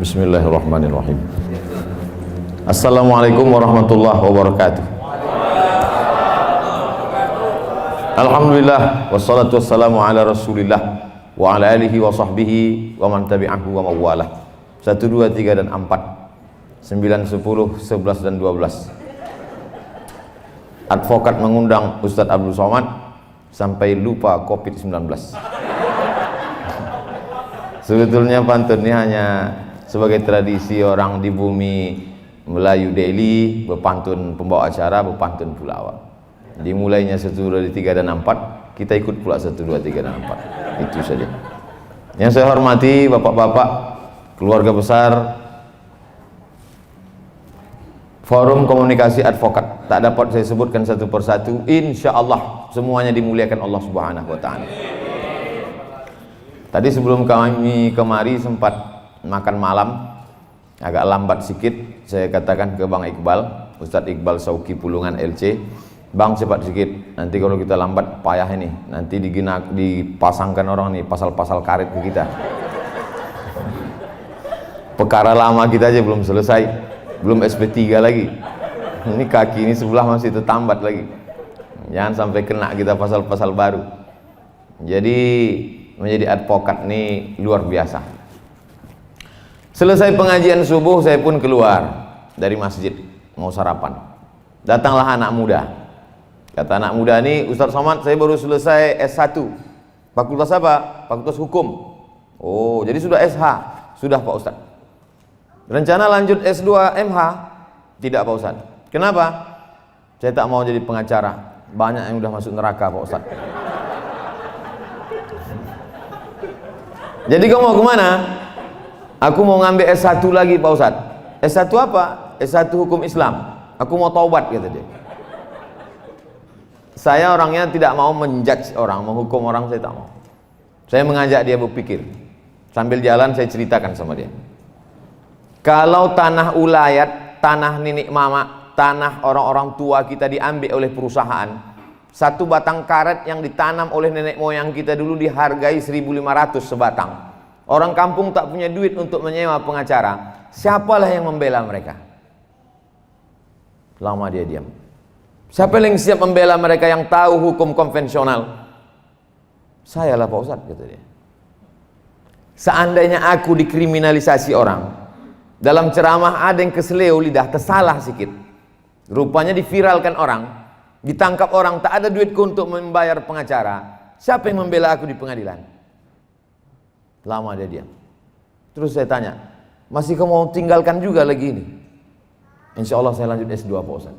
Bismillahirrahmanirrahim. Assalamualaikum warahmatullahi wabarakatuh. Alhamdulillah wassalatu wassalamu ala Rasulillah wa ala alihi wa sahbihi wa man tabi'ahu wa mawalah. 1, 2, 3 dan 4, 9, 10, 11 dan 12. Advokat mengundang Ustadz Abdul Somad sampai lupa COVID-19. Sebetulnya pantun ini hanya sebagai tradisi orang di bumi Melayu Delhi, berpantun pembawa acara, berpantun pula awal. Dimulainya 1, 2, 3 dan 4, kita ikut pula 1, 2, 3 dan 4. Itu saja. Yang saya hormati bapak-bapak, keluarga besar Forum Komunikasi Advokat, tak dapat saya sebutkan satu persatu. Insya Allah semuanya dimuliakan Allah Subhanahu wa Ta'ala. Tadi sebelum kami kemari sempat makan malam, agak lambat sedikit. Saya katakan ke Bang Iqbal, Ustadz Iqbal Sauki Pulungan LC, Bang cepat sedikit, nanti kalau kita lambat payah ini, nanti dipasangkan orang nih pasal-pasal karet ke kita. Perkara lama kita aja belum selesai, belum SP3 lagi, ini kaki ini sebelah masih tertambat lagi, jangan sampai kena kita pasal-pasal baru. Jadi menjadi advokat ini luar biasa. Selesai pengajian subuh saya pun keluar dari masjid mau sarapan. Datanglah anak muda. Kata anak muda ini, Ustadz Somad saya baru selesai S1. Fakultas apa? Fakultas Hukum. Oh jadi sudah SH? Sudah Pak Ustadz. Rencana lanjut S2 MH? Tidak Pak Ustadz. Kenapa? Saya tak mau jadi pengacara, banyak yang udah masuk neraka Pak Ustadz. Jadi kamu mau kemana? Aku mau ngambil S1 lagi Pak Ustadz. S1 apa? S1 Hukum Islam. Aku mau taubat kata dia. Saya orangnya tidak mau menjudge orang, menghukum orang saya tak mau. Saya mengajak dia berpikir. Sambil jalan saya ceritakan sama dia. Kalau tanah ulayat, tanah nenek mama, tanah orang-orang tua kita diambil oleh perusahaan, satu batang karet yang ditanam oleh nenek moyang kita dulu dihargai 1.500 sebatang. Orang kampung tak punya duit untuk menyewa pengacara. Siapalah yang membela mereka? Lama dia diam. Siapa yang siap membela mereka yang tahu hukum konvensional? Sayalah Pak Ustadz, kata dia. Seandainya aku dikriminalisasi orang, dalam ceramah ada yang keseleo lidah, tersalah sedikit, rupanya diviralkan orang, ditangkap orang, tak ada duitku untuk membayar pengacara. Siapa yang membela aku di pengadilan? Lama dia diam. Terus saya tanya, masih kamu mau tinggalkan juga lagi ini? Insya Allah saya lanjut S2 Pak Ustaz.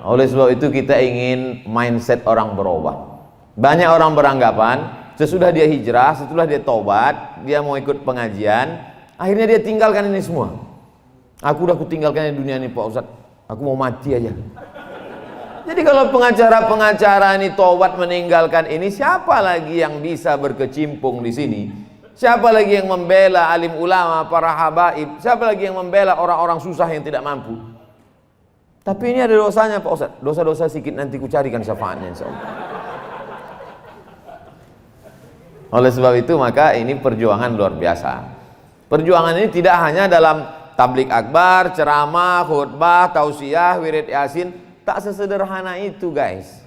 Oleh sebab itu kita ingin mindset orang berubah. Banyak orang beranggapan sesudah dia hijrah, setelah dia taubat, dia mau ikut pengajian, akhirnya dia tinggalkan ini semua. Aku tinggalkan dunia ini Pak Ustaz, aku mau mati aja. Jadi kalau pengacara-pengacara ini taubat meninggalkan ini, siapa lagi yang bisa berkecimpung di sini? Siapa lagi yang membela alim ulama, para habaib? Siapa lagi yang membela orang-orang susah yang tidak mampu? Tapi ini ada dosanya Pak Ustaz. Dosa-dosa sedikit nanti ku carikan syafaatnya insyaallah. Oleh sebab itu maka ini perjuangan luar biasa. Perjuangan ini tidak hanya dalam tablik akbar, ceramah, khutbah, tausiah, wirid yasin. Tak sesederhana itu guys.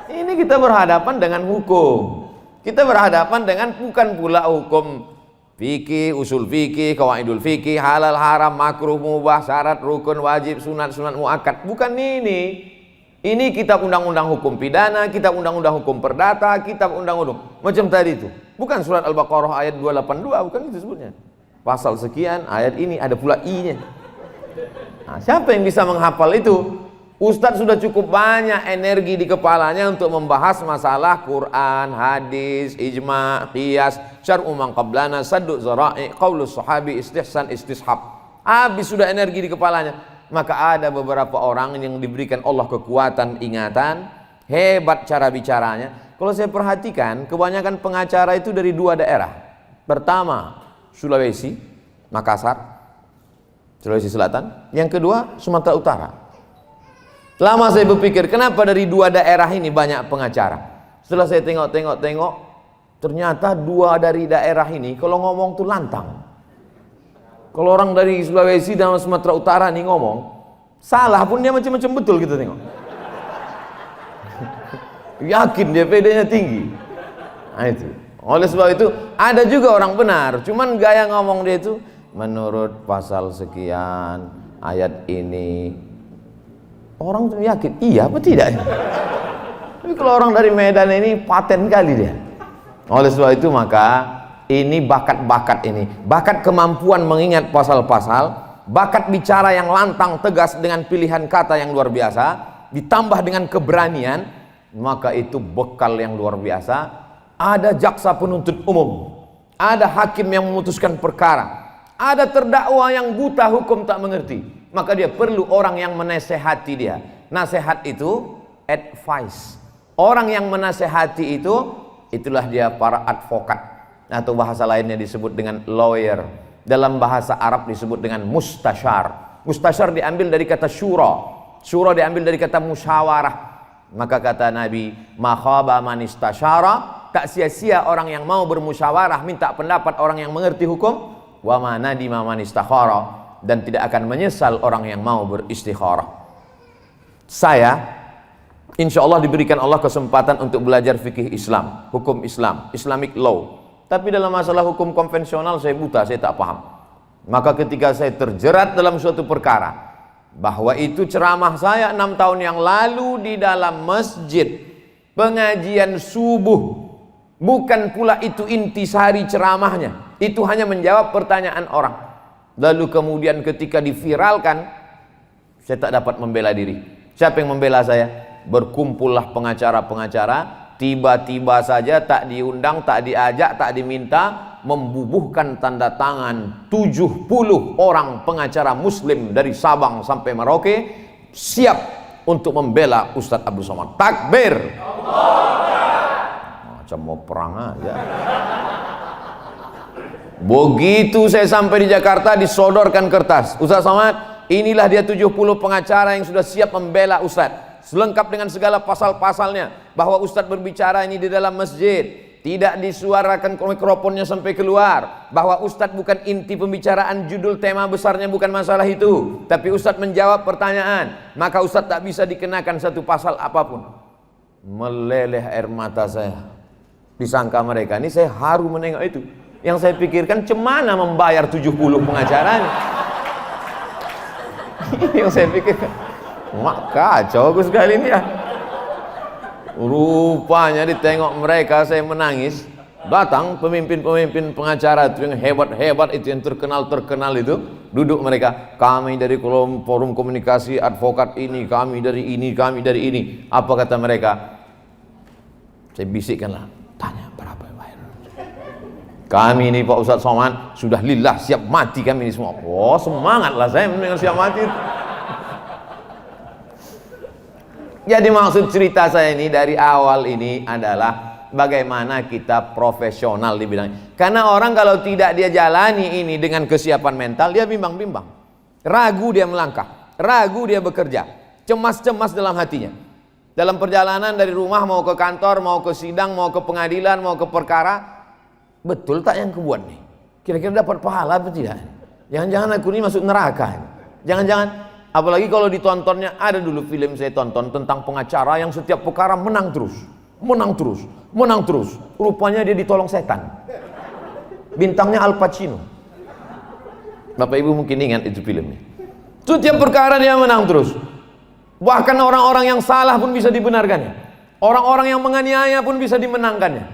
Ini kita berhadapan dengan hukum. Kita berhadapan dengan bukan pula hukum fikih, usul fikih, qawaidul fikih, halal haram, makruh mubah, syarat rukun wajib, sunat muakkad. Bukan ini. Ini kitab undang-undang hukum pidana, kitab undang-undang hukum perdata, kitab undang-undang macam tadi itu. Bukan surat Al-Baqarah ayat 282, bukan itu sebutnya. Pasal sekian, ayat ini ada pula i-nya. Nah, siapa yang bisa menghafal itu? Ustadz sudah cukup banyak energi di kepalanya untuk membahas masalah Quran, hadis, ijma, qiyas, syar'u man qablana, saddu zara'i, qaulus sahabi, istihsan, istishab. Habis sudah energi di kepalanya. Maka ada beberapa orang yang diberikan Allah kekuatan ingatan, hebat cara bicaranya. Kalau saya perhatikan, kebanyakan pengacara itu dari 2 daerah. Pertama, Sulawesi, Makassar, Sulawesi Selatan. Yang kedua, Sumatera Utara. Lama saya berpikir, kenapa dari 2 daerah ini banyak pengacara? Setelah saya tengok, Ternyata dua dari daerah ini kalau ngomong tuh lantang. Kalau orang dari Sulawesi dan Sumatera Utara nih ngomong, salah pun dia macam-macam betul kita tengok. Yakin dia PD-nya tinggi. Nah itu. Oleh sebab itu ada juga orang benar, cuman gaya ngomong dia itu menurut pasal sekian ayat ini. Orang tuh yakin, iya apa tidak? Tapi kalau orang dari Medan ini paten kali dia. Oleh sebab itu maka ini bakat-bakat ini, bakat kemampuan mengingat pasal-pasal, bakat bicara yang lantang tegas dengan pilihan kata yang luar biasa, ditambah dengan keberanian, maka itu bekal yang luar biasa. Ada jaksa penuntut umum, ada hakim yang memutuskan perkara, ada terdakwa yang buta hukum tak mengerti, maka dia perlu orang yang menasehati dia. Nasihat itu advice. Orang yang menasehati itu, itulah dia para advokat, atau bahasa lainnya disebut dengan lawyer. Dalam bahasa Arab disebut dengan mustasyar. Mustasyar diambil dari kata syura. Syura diambil dari kata musyawarah. Maka kata Nabi, ma khaba man istasyara, tak sia-sia orang yang mau bermusyawarah minta pendapat orang yang mengerti hukum, wa ma nadima man istakhara, dan tidak akan menyesal orang yang mau beristikharah. Saya insya Allah diberikan Allah kesempatan untuk belajar fikih Islam, hukum Islam, Islamic law. Tapi dalam masalah hukum konvensional saya buta, saya tak paham. Maka ketika saya terjerat dalam suatu perkara, bahwa itu ceramah saya 6 tahun yang lalu di dalam masjid, pengajian subuh, bukan pula itu intisari ceramahnya, itu hanya menjawab pertanyaan orang. Lalu kemudian ketika diviralkan, saya tak dapat membela diri. Siapa yang membela saya? Berkumpullah pengacara-pengacara, tiba-tiba saja tak diundang, tak diajak, tak diminta, membubuhkan tanda tangan 70 orang pengacara muslim dari Sabang sampai Merauke siap untuk membela Ustadz Abdul Somad. Takbir! Macam mau perang aja. Begitu saya sampai di Jakarta, disodorkan kertas, Ustadz Somad, inilah dia 70 pengacara yang sudah siap membela Ustadz, selengkap dengan segala pasal-pasalnya, bahwa Ustadz berbicara ini di dalam masjid, tidak disuarakan mikrofonnya sampai keluar, bahwa Ustadz bukan inti pembicaraan, judul tema besarnya bukan masalah itu, tapi Ustadz menjawab pertanyaan, maka Ustadz tak bisa dikenakan satu pasal apapun. Meleleh air mata saya. Disangka mereka ini saya haru menengok itu. Yang saya pikirkan, cemana membayar 70 pengacaranya. Yang saya pikirkan, mak kacau aku sekali ini ya. Rupanya ditengok mereka saya menangis. Datang pemimpin-pemimpin pengacara itu yang hebat-hebat itu, yang terkenal-terkenal itu, duduk mereka, kami dari forum komunikasi advokat ini, kami dari ini, kami dari ini. Apa kata mereka? Saya bisikkanlah, tanya berapa bayar? Kami ini Pak Ustadz Somad sudah lillah siap mati kami ini semua. Oh semangatlah saya mendengar siap mati. Jadi maksud cerita saya ini dari awal ini adalah bagaimana kita profesional di bidang. Karena orang kalau tidak dia jalani ini dengan kesiapan mental, dia bimbang-bimbang, ragu dia melangkah, ragu dia bekerja, cemas-cemas dalam hatinya. Dalam perjalanan dari rumah mau ke kantor, mau ke sidang, mau ke pengadilan, mau ke perkara, betul tak yang kubuat nih? Kira-kira dapat pahala apa tidak? Jangan-jangan aku ini masuk neraka? Jangan-jangan. Apalagi kalau ditontonnya, ada dulu film saya tonton tentang pengacara yang setiap perkara menang terus, menang terus, menang terus. Rupanya dia ditolong setan. Bintangnya Al Pacino. Bapak Ibu mungkin ingat itu filmnya. Setiap perkara dia menang terus. Bahkan orang-orang yang salah pun bisa dibenarkannya. Orang-orang yang menganiaya pun bisa dimenangkannya.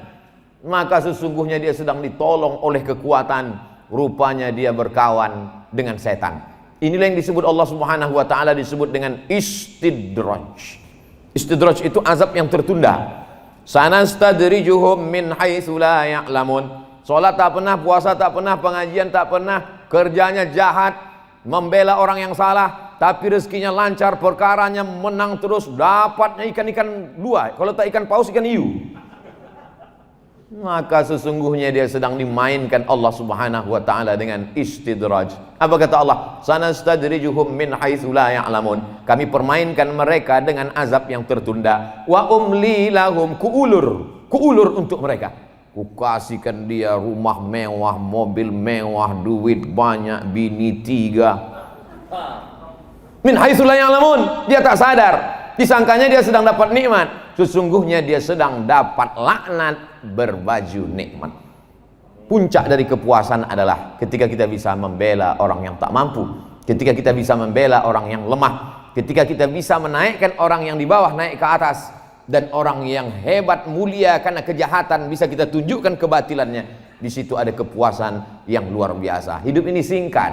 Maka sesungguhnya dia sedang ditolong oleh kekuatan. Rupanya dia berkawan dengan setan. Inilah yang disebut Allah Subhanahu wa taala disebut dengan istidraj. Istidraj itu azab yang tertunda. Sanastadrijuhum min haitsu la ya'lamun. Salat tak pernah, puasa tak pernah, pengajian tak pernah, kerjanya jahat, membela orang yang salah, tapi rezekinya lancar, perkaranya menang terus, dapatnya ikan-ikan dua, kalau tak ikan paus ikan hiu. Maka sesungguhnya dia sedang dimainkan Allah Subhanahu wa taala dengan istidraj. Apa kata Allah? Sanastadrijuhum min haitsu la ya'lamun. Kami permainkan mereka dengan azab yang tertunda. Wa umli lahum, kuulur untuk mereka. kukasihkan dia rumah mewah, mobil mewah, duit banyak, bini 3. Min haitsu la ya'lamun, dia tak sadar, disangkanya dia sedang dapat nikmat, sesungguhnya dia sedang dapat laknat berbaju nikmat. Puncak dari kepuasan adalah ketika kita bisa membela orang yang tak mampu, ketika kita bisa membela orang yang lemah, ketika kita bisa menaikkan orang yang di bawah naik ke atas, dan orang yang hebat mulia karena kejahatan bisa kita tunjukkan kebatilannya. Di situ ada kepuasan yang luar biasa. Hidup ini singkat.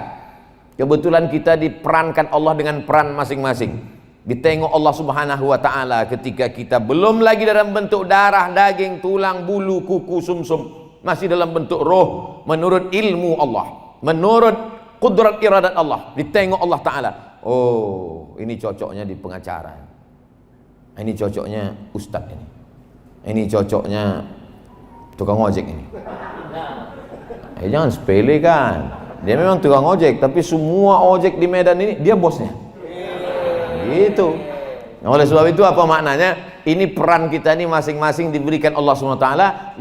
Kebetulan kita diperankan Allah dengan peran masing-masing. Ditengok Allah Subhanahu wa taala ketika kita belum lagi dalam bentuk darah, daging, tulang, bulu, kuku, sumsum, masih dalam bentuk roh menurut ilmu Allah, menurut kudrat iradat Allah. Ditengok Allah taala, oh ini cocoknya di pengacara, ini cocoknya ustadz, ini cocoknya tukang ojek ini. Jangan sepele kan, dia memang tukang ojek, tapi semua ojek di Medan ini dia bosnya gitu. Nah, oleh sebab itu apa maknanya? Ini peran kita ini masing-masing diberikan Allah SWT.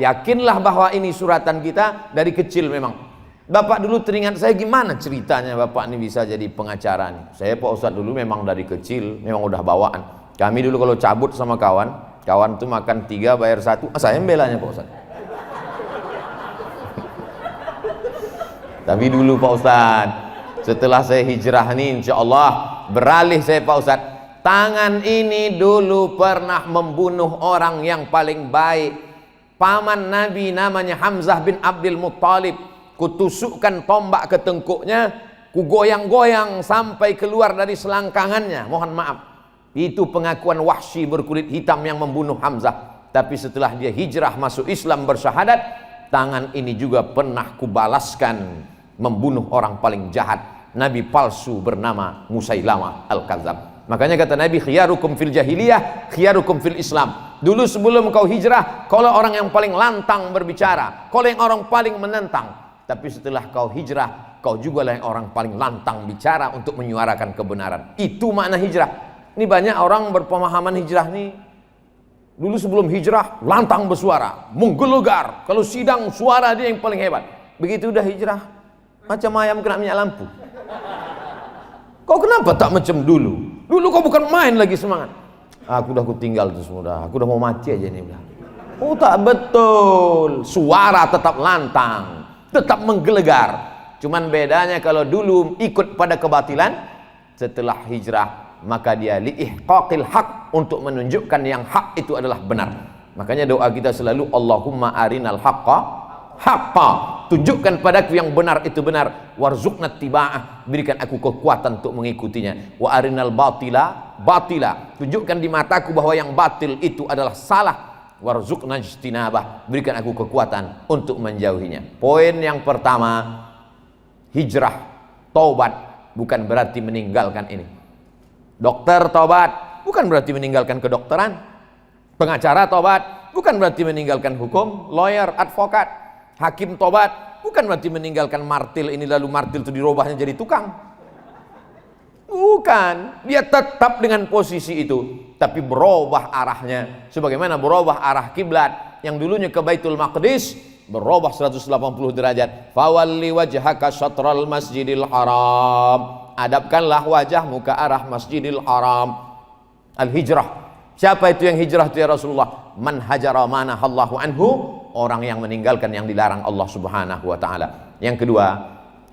Yakinlah bahwa ini suratan kita dari kecil memang. Bapak dulu teringat saya gimana ceritanya Bapak ini bisa jadi pengacara nih. Saya Pak Ustadz dulu memang dari kecil memang udah bawaan. Kami dulu kalau cabut sama kawan tuh makan 3 bayar 1. Saya membelanya Pak Ustadz. Tapi dulu Pak Ustadz, setelah saya hijrah nih insya Allah beralih saya Pak Ustadz. Tangan ini dulu pernah membunuh orang yang paling baik, paman Nabi namanya Hamzah bin Abdul Muttalib. Kutusukkan tombak ke tengkuknya, kugoyang-goyang sampai keluar dari selangkangannya. Mohon maaf, itu pengakuan Wahsy berkulit hitam yang membunuh Hamzah. Tapi setelah dia hijrah masuk Islam bersyahadat, tangan ini juga pernah kubalaskan membunuh orang paling jahat, nabi palsu bernama Musailamah Al-Kadzab. Makanya kata Nabi, khiyarukum fil jahiliyah, khiyarukum fil Islam. Dulu sebelum kau hijrah, kaulah orang yang paling lantang berbicara, kaulah yang orang paling menentang. Tapi setelah kau hijrah, kau juga lah yang orang paling lantang bicara untuk menyuarakan kebenaran. Itu makna hijrah. Ini banyak orang berpemahaman hijrah nih, dulu sebelum hijrah lantang bersuara, menggelegar. Kalau sidang suara dia yang paling hebat. Begitu udah hijrah, macam ayam kena minyak lampu. Kau kenapa tak macam dulu? Dulu kau bukan main lagi semangat. Aku tinggal tuh semua, aku udah mau mati aja nih udah. Oh tak betul. Suara tetap lantang, tetap menggelegar. Cuman bedanya kalau dulu ikut pada kebatilan, setelah hijrah maka dia liihqaqil haq, untuk menunjukkan yang hak itu adalah benar. Makanya doa kita selalu Allahumma arinal haqqa haqqa, tunjukkan padaku yang benar itu benar, warzuqna tiba'ah, berikan aku kekuatan untuk mengikutinya, wa arinal batila batila, tunjukkan di mataku bahwa yang batil itu adalah salah, warzuqna ijtinabah, berikan aku kekuatan untuk menjauhinya. Poin yang pertama, hijrah, taubat bukan berarti meninggalkan ini. Dokter taubat bukan berarti meninggalkan kedokteran. Pengacara taubat bukan berarti meninggalkan hukum. Lawyer, advokat, hakim tobat bukan berarti meninggalkan martil ini lalu martil itu dirubahnya jadi tukang. Bukan, dia tetap dengan posisi itu, tapi berubah arahnya. Sebagaimana berubah arah kiblat yang dulunya ke Baitul Maqdis, berubah 180 derajat. Fawalli wajhaka syatral masjidil haram, hadapkanlah wajahmu ke arah Masjidil Haram. Al-hijrah. Siapa itu yang hijrah itu ya Rasulullah? Man hajara manahallahu anhu, orang yang meninggalkan yang dilarang Allah Subhanahu wa taala. Yang kedua,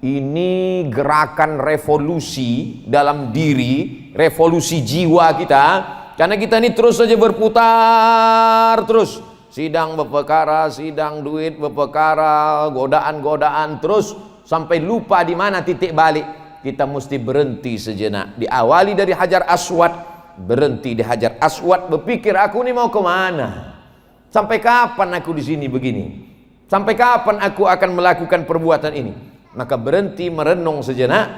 ini gerakan revolusi dalam diri, revolusi jiwa kita. Karena kita ini terus saja berputar terus. Sidang berperkara, sidang duit berperkara, godaan-godaan terus sampai lupa di mana titik balik. Kita mesti berhenti sejenak. Diawali dari Hajar Aswad, berhenti di Hajar Aswad, berpikir aku ini mau kemana? Sampai kapan aku di sini begini? Sampai kapan aku akan melakukan perbuatan ini? Maka berhenti merenung sejenak,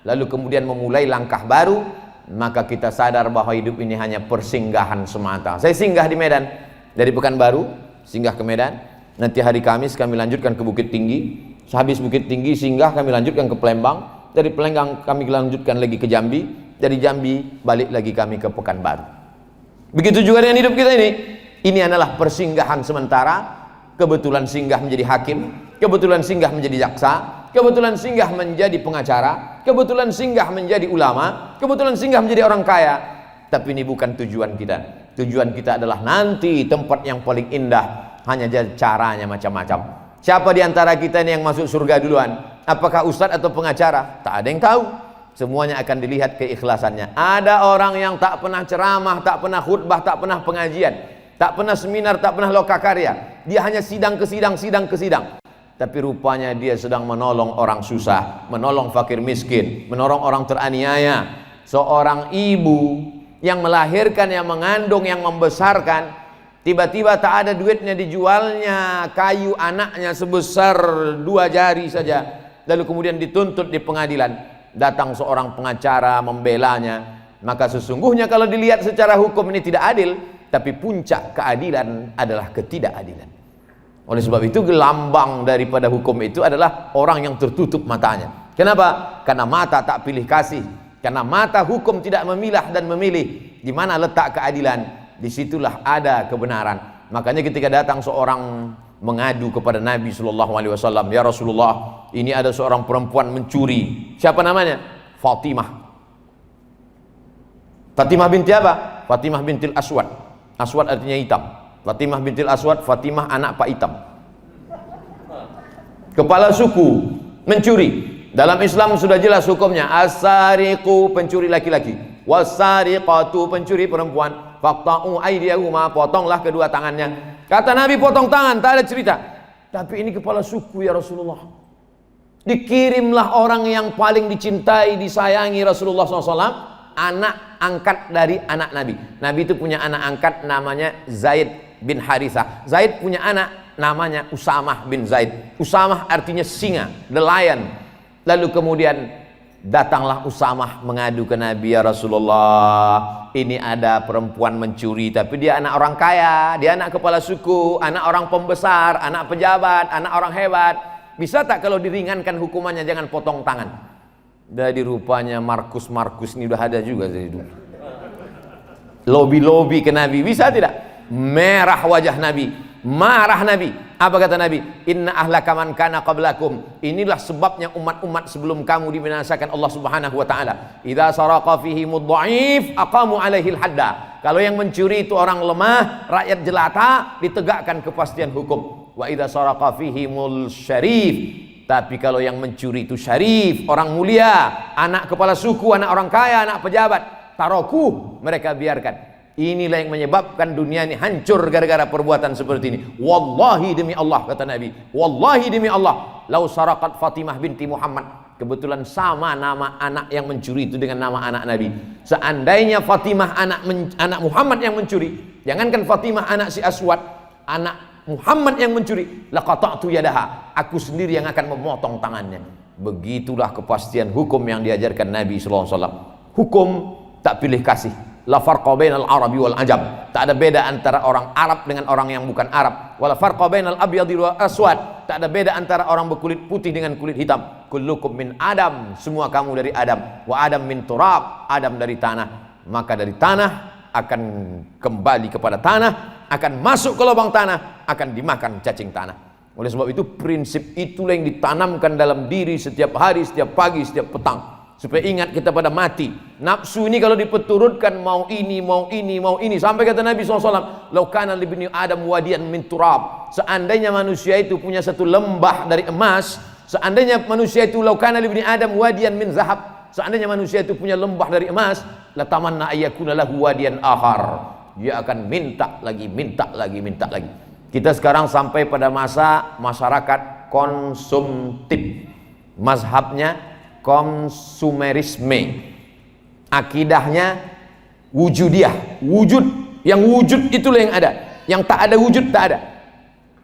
lalu kemudian memulai langkah baru. Maka kita sadar bahwa hidup ini hanya persinggahan semata. Saya singgah di Medan, dari Pekanbaru singgah ke Medan. Nanti hari Kamis kami lanjutkan ke Bukit Tinggi. Sehabis Bukit Tinggi singgah kami lanjutkan ke Palembang. Dari Palembang kami lanjutkan lagi ke Jambi. Dari Jambi balik lagi kami ke Pekanbaru. Begitu juga dengan hidup kita ini. Ini adalah persinggahan sementara. kebetulan singgah menjadi hakim, kebetulan singgah menjadi jaksa, kebetulan singgah menjadi pengacara, kebetulan singgah menjadi ulama, kebetulan singgah menjadi orang kaya. Tapi ini bukan tujuan kita. Tujuan kita adalah nanti tempat yang paling indah. Hanya caranya macam-macam. Siapa di antara kita ini yang masuk surga duluan? Apakah ustadz atau pengacara? Tak ada yang tahu. Semuanya akan dilihat keikhlasannya. Ada orang yang tak pernah ceramah, tak pernah khutbah, tak pernah pengajian, tak pernah seminar, tak pernah lokakarya. Dia hanya sidang ke sidang, sidang ke sidang. Tapi rupanya dia sedang menolong orang susah, menolong fakir miskin, menolong orang teraniaya. Seorang ibu yang melahirkan, yang mengandung, yang membesarkan, tiba-tiba tak ada duitnya, dijualnya kayu anaknya sebesar 2 jari saja, lalu kemudian dituntut di pengadilan. Datang seorang pengacara membelanya. Maka sesungguhnya kalau dilihat secara hukum ini tidak adil, tapi puncak keadilan adalah ketidakadilan. Oleh sebab itu gelambang daripada hukum itu adalah orang yang tertutup matanya. Kenapa? Karena mata tak pilih kasih. Karena mata hukum tidak memilah dan memilih di mana letak keadilan, disitulah ada kebenaran. Makanya ketika datang seorang mengadu kepada Nabi SAW, ya Rasulullah, ini ada seorang perempuan mencuri. Siapa namanya? Fatimah. Fatimah binti apa? Fatimah bintil Aswad. Aswad artinya hitam. Fatimah bintil Aswad, Fatimah anak Pak Hitam. Kepala suku mencuri. Dalam Islam sudah jelas hukumnya. As-sariqu, pencuri laki-laki, was-sariqatu, pencuri perempuan, faqta'u aydiyahuma, potonglah kedua tangannya. Kata Nabi, potong tangan, tak ada cerita. Tapi ini kepala suku ya Rasulullah. Dikirimlah orang yang paling dicintai, disayangi Rasulullah SAW, anak angkat dari anak Nabi. Nabi itu punya anak angkat namanya Zaid bin Harithah. Zaid punya anak namanya Usamah bin Zaid. Usamah artinya singa, the lion. Lalu kemudian datanglah Usamah mengadu ke Nabi, ya Rasulullah, ini ada perempuan mencuri, tapi dia anak orang kaya, dia anak kepala suku, anak orang pembesar, anak pejabat, anak orang hebat. Bisa tak kalau diringankan hukumannya, jangan potong tangan? Dari rupanya Markus ini udah ada juga dari dulu. Lobby-lobby ke Nabi, bisa tidak? Merah wajah Nabi, marah Nabi. Apa kata Nabi? Inna ahlaka man kana qablakum. Inilah sebabnya umat-umat sebelum kamu dibinasakan Allah Subhanahu wa taala. Idza saraqa fihi mudha'if aqamu alaihi hadda. Kalau yang mencuri itu orang lemah, rakyat jelata, ditegakkan kepastian hukum. Wa idza saraqa fihi mul syarif. Tapi kalau yang mencuri itu syarif, orang mulia, anak kepala suku, anak orang kaya, anak pejabat, taroku, mereka biarkan. Inilah yang menyebabkan dunia ini hancur gara-gara perbuatan seperti ini. Wallahi demi Allah, kata Nabi, wallahi demi Allah, lau saraqat Fatimah binti Muhammad, kebetulan sama nama anak yang mencuri itu dengan nama anak Nabi. Seandainya Fatimah anak Muhammad yang mencuri, jangankan Fatimah anak si Aswad, anak Muhammad yang mencuri, laqata'tu yadaha, aku sendiri yang akan memotong tangannya. Begitulah kepastian hukum yang diajarkan Nabi SAW. Hukum tak pilih kasih. La farqa bainal arabi wal ajam. Tak ada beda antara orang Arab dengan orang yang bukan Arab. Wala farqa bainal abyadi wal aswad. Tak ada beda antara orang berkulit putih dengan kulit hitam. Kullukum min Adam, semua kamu dari Adam. Wa Adam min turab, Adam dari tanah. Maka dari tanah akan kembali kepada tanah, akan masuk ke lubang tanah, akan dimakan cacing tanah. Oleh sebab itu prinsip itulah yang ditanamkan dalam diri setiap hari, setiap pagi, setiap petang. Supaya ingat kita pada mati. Nafsu ini kalau dipeturutkan mau ini, mau ini, mau ini. Sampai kata Nabi SAW, "Lau kana li bani Adam wadiyan min turab." Seandainya manusia itu punya satu lembah dari emas, seandainya manusia itu lau kana li bani Adam wadiyan min zahab, seandainya manusia itu punya lembah dari emas, la tamanna ayyakuna lahu wadiyan akhar. Dia akan minta lagi, minta lagi, minta lagi. Kita sekarang sampai pada masa masyarakat konsumtif. Mazhabnya konsumerisme, akidahnya wujudiyah, wujud, yang wujud itulah yang ada, yang tak ada wujud tak ada.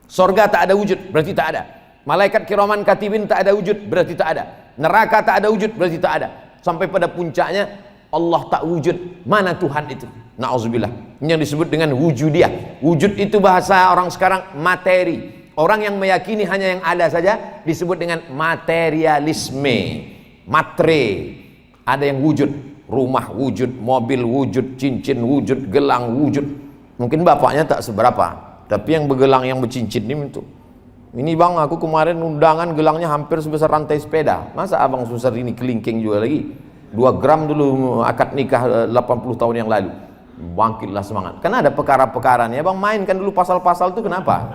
Sorga tak ada wujud, berarti tak ada. Malaikat kiraman katibin tak ada wujud, berarti tak ada. Neraka tak ada wujud, berarti tak ada. Sampai pada puncaknya Allah tak wujud, mana Tuhan itu? Na'udzubillah. Ini yang disebut dengan wujudiyah. Wujud itu bahasa orang sekarang materi. Orang yang meyakini hanya yang ada saja disebut dengan materialisme. Matre, ada yang wujud, rumah wujud, mobil wujud, cincin wujud, gelang wujud. Mungkin bapaknya tak seberapa, Tapi yang bergelang, yang bercincin ini bang, aku kemarin undangan gelangnya hampir sebesar rantai sepeda. Masa abang sebesar ini kelingking juga lagi? 2 gram dulu akad nikah 80 tahun yang lalu. Bangkitlah semangat. Karena ada perkara-perkaranya bang, mainkan dulu pasal-pasal itu kenapa?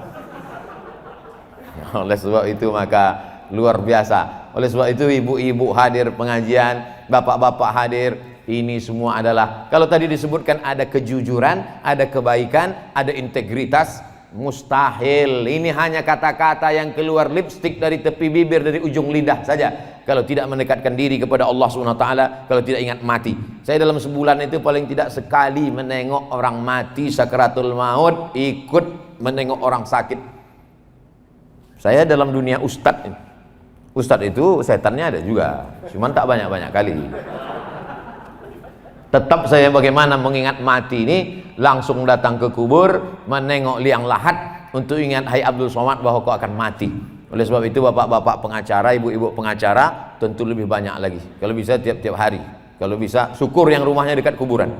Oleh sebab itu maka luar biasa. Oleh sebab itu ibu-ibu hadir pengajian, bapak-bapak hadir. Ini semua adalah, kalau tadi disebutkan ada kejujuran, ada kebaikan, ada integritas, mustahil. Ini hanya kata-kata yang keluar lipstik dari tepi bibir, dari ujung lidah saja. Kalau tidak mendekatkan diri kepada Allah SWT, kalau tidak ingat mati. Saya dalam sebulan itu paling tidak sekali menengok orang mati sakaratul maut, ikut menengok orang sakit. Saya dalam dunia ustadz. Ustadz itu setannya ada juga, cuman tak banyak-banyak kali. Tetap saya bagaimana mengingat mati ini, langsung datang ke kubur, menengok liang lahat untuk ingat, hai Abdul Somad, bahwa kau akan mati. Oleh sebab itu bapak-bapak pengacara, ibu-ibu pengacara tentu lebih banyak lagi. Kalau bisa tiap-tiap hari. Kalau bisa syukur yang rumahnya dekat kuburan.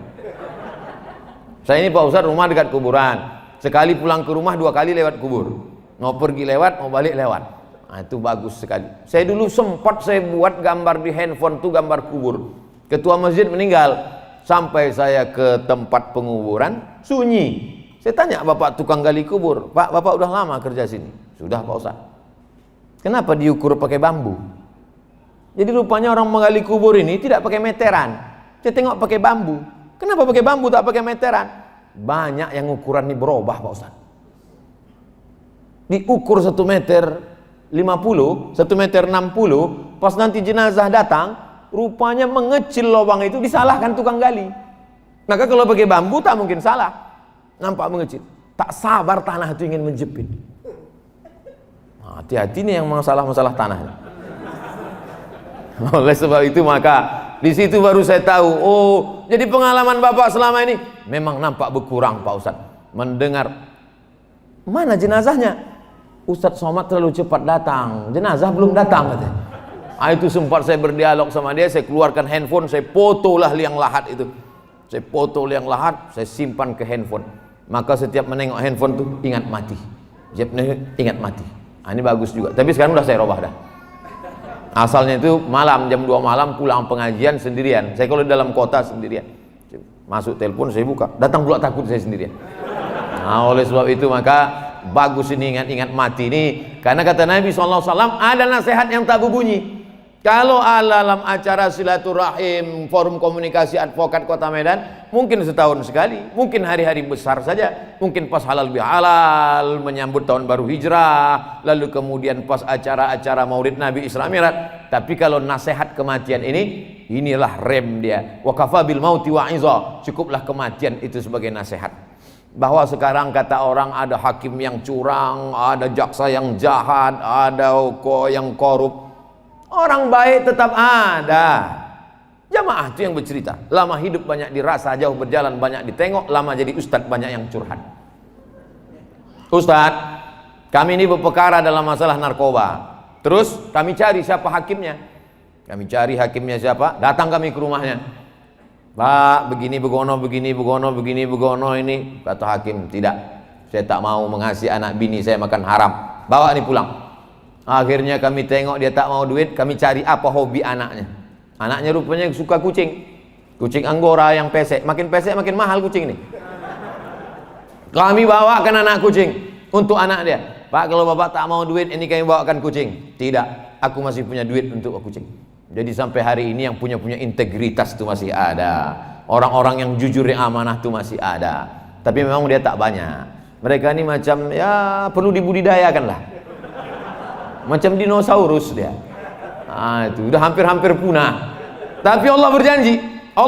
Saya ini Pak Ustadz rumah dekat kuburan. Sekali pulang ke rumah 2 kali lewat kubur. Mau pergi lewat, mau balik lewat. Nah, itu bagus sekali. Saya dulu sempat saya buat gambar di handphone tuh, gambar kubur. Ketua masjid meninggal. Sampai saya ke tempat penguburan, sunyi. Saya tanya bapak tukang gali kubur, Pak, bapak udah lama kerja sini? Sudah Pak Ustaz. Kenapa diukur pakai bambu? Jadi rupanya orang menggali kubur ini tidak pakai meteran. Saya tengok pakai bambu. Kenapa pakai bambu tak pakai meteran? Banyak yang ukuran ini berubah Pak Ustaz. Diukur 1 meter 50, 1 meter 60, pas nanti jenazah datang, rupanya mengecil lubang itu, disalahkan tukang gali. Maka kalau pakai bambu tak mungkin salah, nampak mengecil. Tak sabar tanah itu ingin menjepit. Hati-hati nih yang masalah-masalah tanah. Oleh sebab itu maka di situ baru saya tahu, oh jadi pengalaman bapak selama ini memang nampak berkurang Pak Ustadz. Mendengar, mana jenazahnya? Ustadz Somad terlalu cepat datang, jenazah belum datang katanya. Itu sempat saya berdialog sama dia, saya keluarkan handphone, saya fotolah liang lahat itu. Saya foto liang lahat, saya simpan ke handphone. Maka setiap menengok handphone tuh ingat mati. Ingat mati. Ini bagus juga. Tapi sekarang udah saya robah dah. Asalnya itu malam, jam 2 malam pulang pengajian sendirian. Saya kalau di dalam kota sendirian. Masuk telepon saya buka, datang pula takut saya sendirian. Nah, oleh sebab itu maka bagus ini ingat-ingat mati ini, karena kata Nabi SAW ada nasihat yang tak berbunyi. Kalau dalam acara silaturahim, forum komunikasi advokat Kota Medan, mungkin setahun sekali, mungkin hari-hari besar saja, mungkin pas halal bihalal, menyambut tahun baru hijrah, lalu kemudian pas acara-acara maulid Nabi Isra Mi'raj. Tapi kalau nasihat kematian ini, inilah rem dia. Wa kafa bil mauti wa'iza, cukuplah kematian itu sebagai nasihat. Bahwa sekarang kata orang ada hakim yang curang, ada jaksa yang jahat, ada yang korup. Orang baik tetap ada. Jamaah itu yang bercerita. Lama hidup banyak dirasa, jauh berjalan banyak ditengok, lama jadi ustadz banyak yang curhat. Ustadz, kami ini berperkara dalam masalah narkoba. Terus kami cari siapa hakimnya. Kami cari hakimnya siapa, datang kami ke rumahnya. Pak, begini begono, begini begono, begini begono ini. Kata hakim, tidak. Saya tak mau mengasihi anak bini saya makan haram. Bawa ini pulang. Akhirnya kami tengok dia tak mau duit, kami cari apa hobi anaknya. Anaknya rupanya suka kucing. Kucing Anggora yang pesek. Makin pesek makin mahal kucing ini. Kami bawakan anak kucing untuk anak dia. Pak, kalau bapak tak mau duit, ini kami bawakan kucing. Tidak, aku masih punya duit untuk kucing. Jadi sampai hari ini yang punya integritas itu masih ada. Orang-orang yang jujur, yang amanah itu masih ada. Tapi memang dia tak banyak. Mereka ini macam ya perlu dibudidayakan lah. Macam dinosaurus dia. Itu udah hampir-hampir punah. Tapi Allah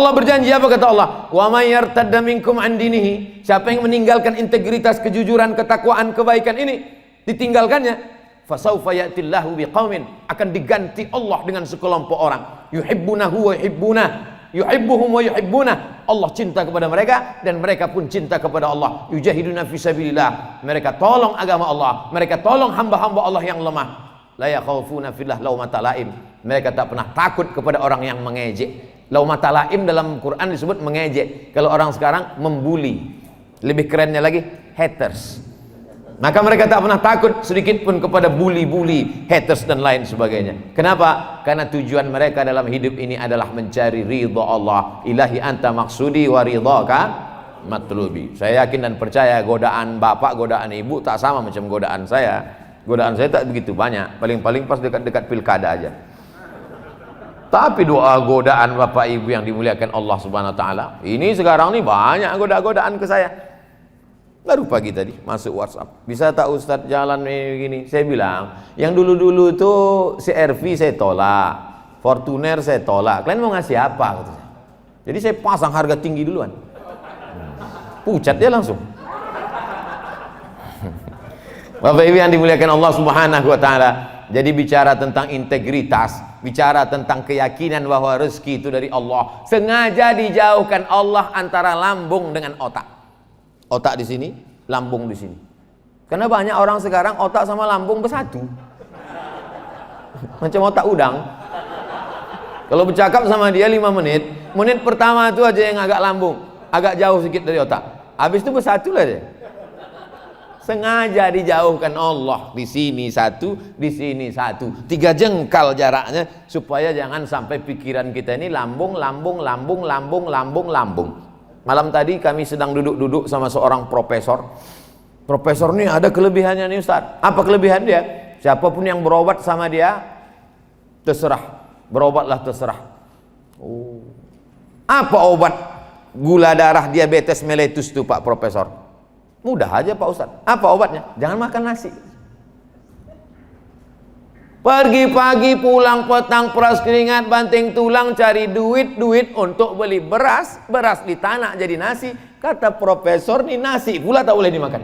berjanji apa kata Allah? Wa may yartadda minkum an dinihi, siapa yang meninggalkan integritas, kejujuran, ketakwaan, kebaikan ini, ditinggalkannya, fasaufa ya'tillahu biqaumin, akan diganti Allah dengan sekelompok orang, yuhibbunahu wa yuhibbunah, yuhibbuhum wa yuhibbunah. Allah cinta kepada mereka dan mereka pun cinta kepada Allah. Yujahiduna fisabilillah, mereka tolong agama Allah, mereka tolong hamba-hamba Allah yang lemah. La yakhafuna fillah laumata laim, mereka tak pernah takut kepada orang yang mengejek. Laumata laim dalam Quran disebut mengejek. Kalau orang sekarang membuli, lebih kerennya lagi haters. Maka mereka tak pernah takut sedikit pun kepada bully-bully, haters dan lain sebagainya. Kenapa? Karena tujuan mereka dalam hidup ini adalah mencari ridha Allah. Ilahi anta maksudi wa ridhaka matlubi. Saya yakin dan percaya godaan bapak, godaan ibu tak sama macam godaan saya. Godaan saya tak begitu banyak, paling-paling pas dekat-dekat pilkada aja. Tapi doa godaan bapak ibu yang dimuliakan Allah Subhanahu wa taala, ini sekarang nih banyak godaan ke saya. Baru pagi tadi masuk WhatsApp, bisa tak Ustadz jalan begini? Saya bilang, yang dulu-dulu tuh CRV saya tolak, Fortuner saya tolak. Kalian mau ngasih apa? Kata saya. Jadi saya pasang harga tinggi duluan. Pucat dia langsung. Bapak Ibu yang dimuliakan Allah Subhanahu wa taala. Jadi bicara tentang integritas, bicara tentang keyakinan bahwa rezeki itu dari Allah. Sengaja dijauhkan Allah antara lambung dengan otak. Otak di sini, lambung di sini. Karena banyak orang sekarang otak sama lambung bersatu. Macam otak udang. Kalau bercakap sama dia 5 menit, menit pertama itu aja yang agak lambung, agak jauh sedikit dari otak. Habis itu bersatu lah dia. Sengaja dijauhkan Allah, di sini satu, di sini satu, 3 jengkal jaraknya, supaya jangan sampai pikiran kita ini lambung. Malam tadi kami sedang duduk-duduk sama seorang profesor. Profesor ini ada kelebihannya nih Ustaz. Apa kelebihan dia? Siapapun yang berobat sama dia, terserah, berobatlah terserah. Oh. Apa obat gula darah diabetes mellitus itu Pak Profesor? Mudah aja Pak Ustaz. Apa obatnya? Jangan makan nasi. Pergi pagi pulang petang peras keringat banting tulang cari duit untuk beli beras di tanah jadi nasi. Kata profesor nih nasi pula tak boleh dimakan.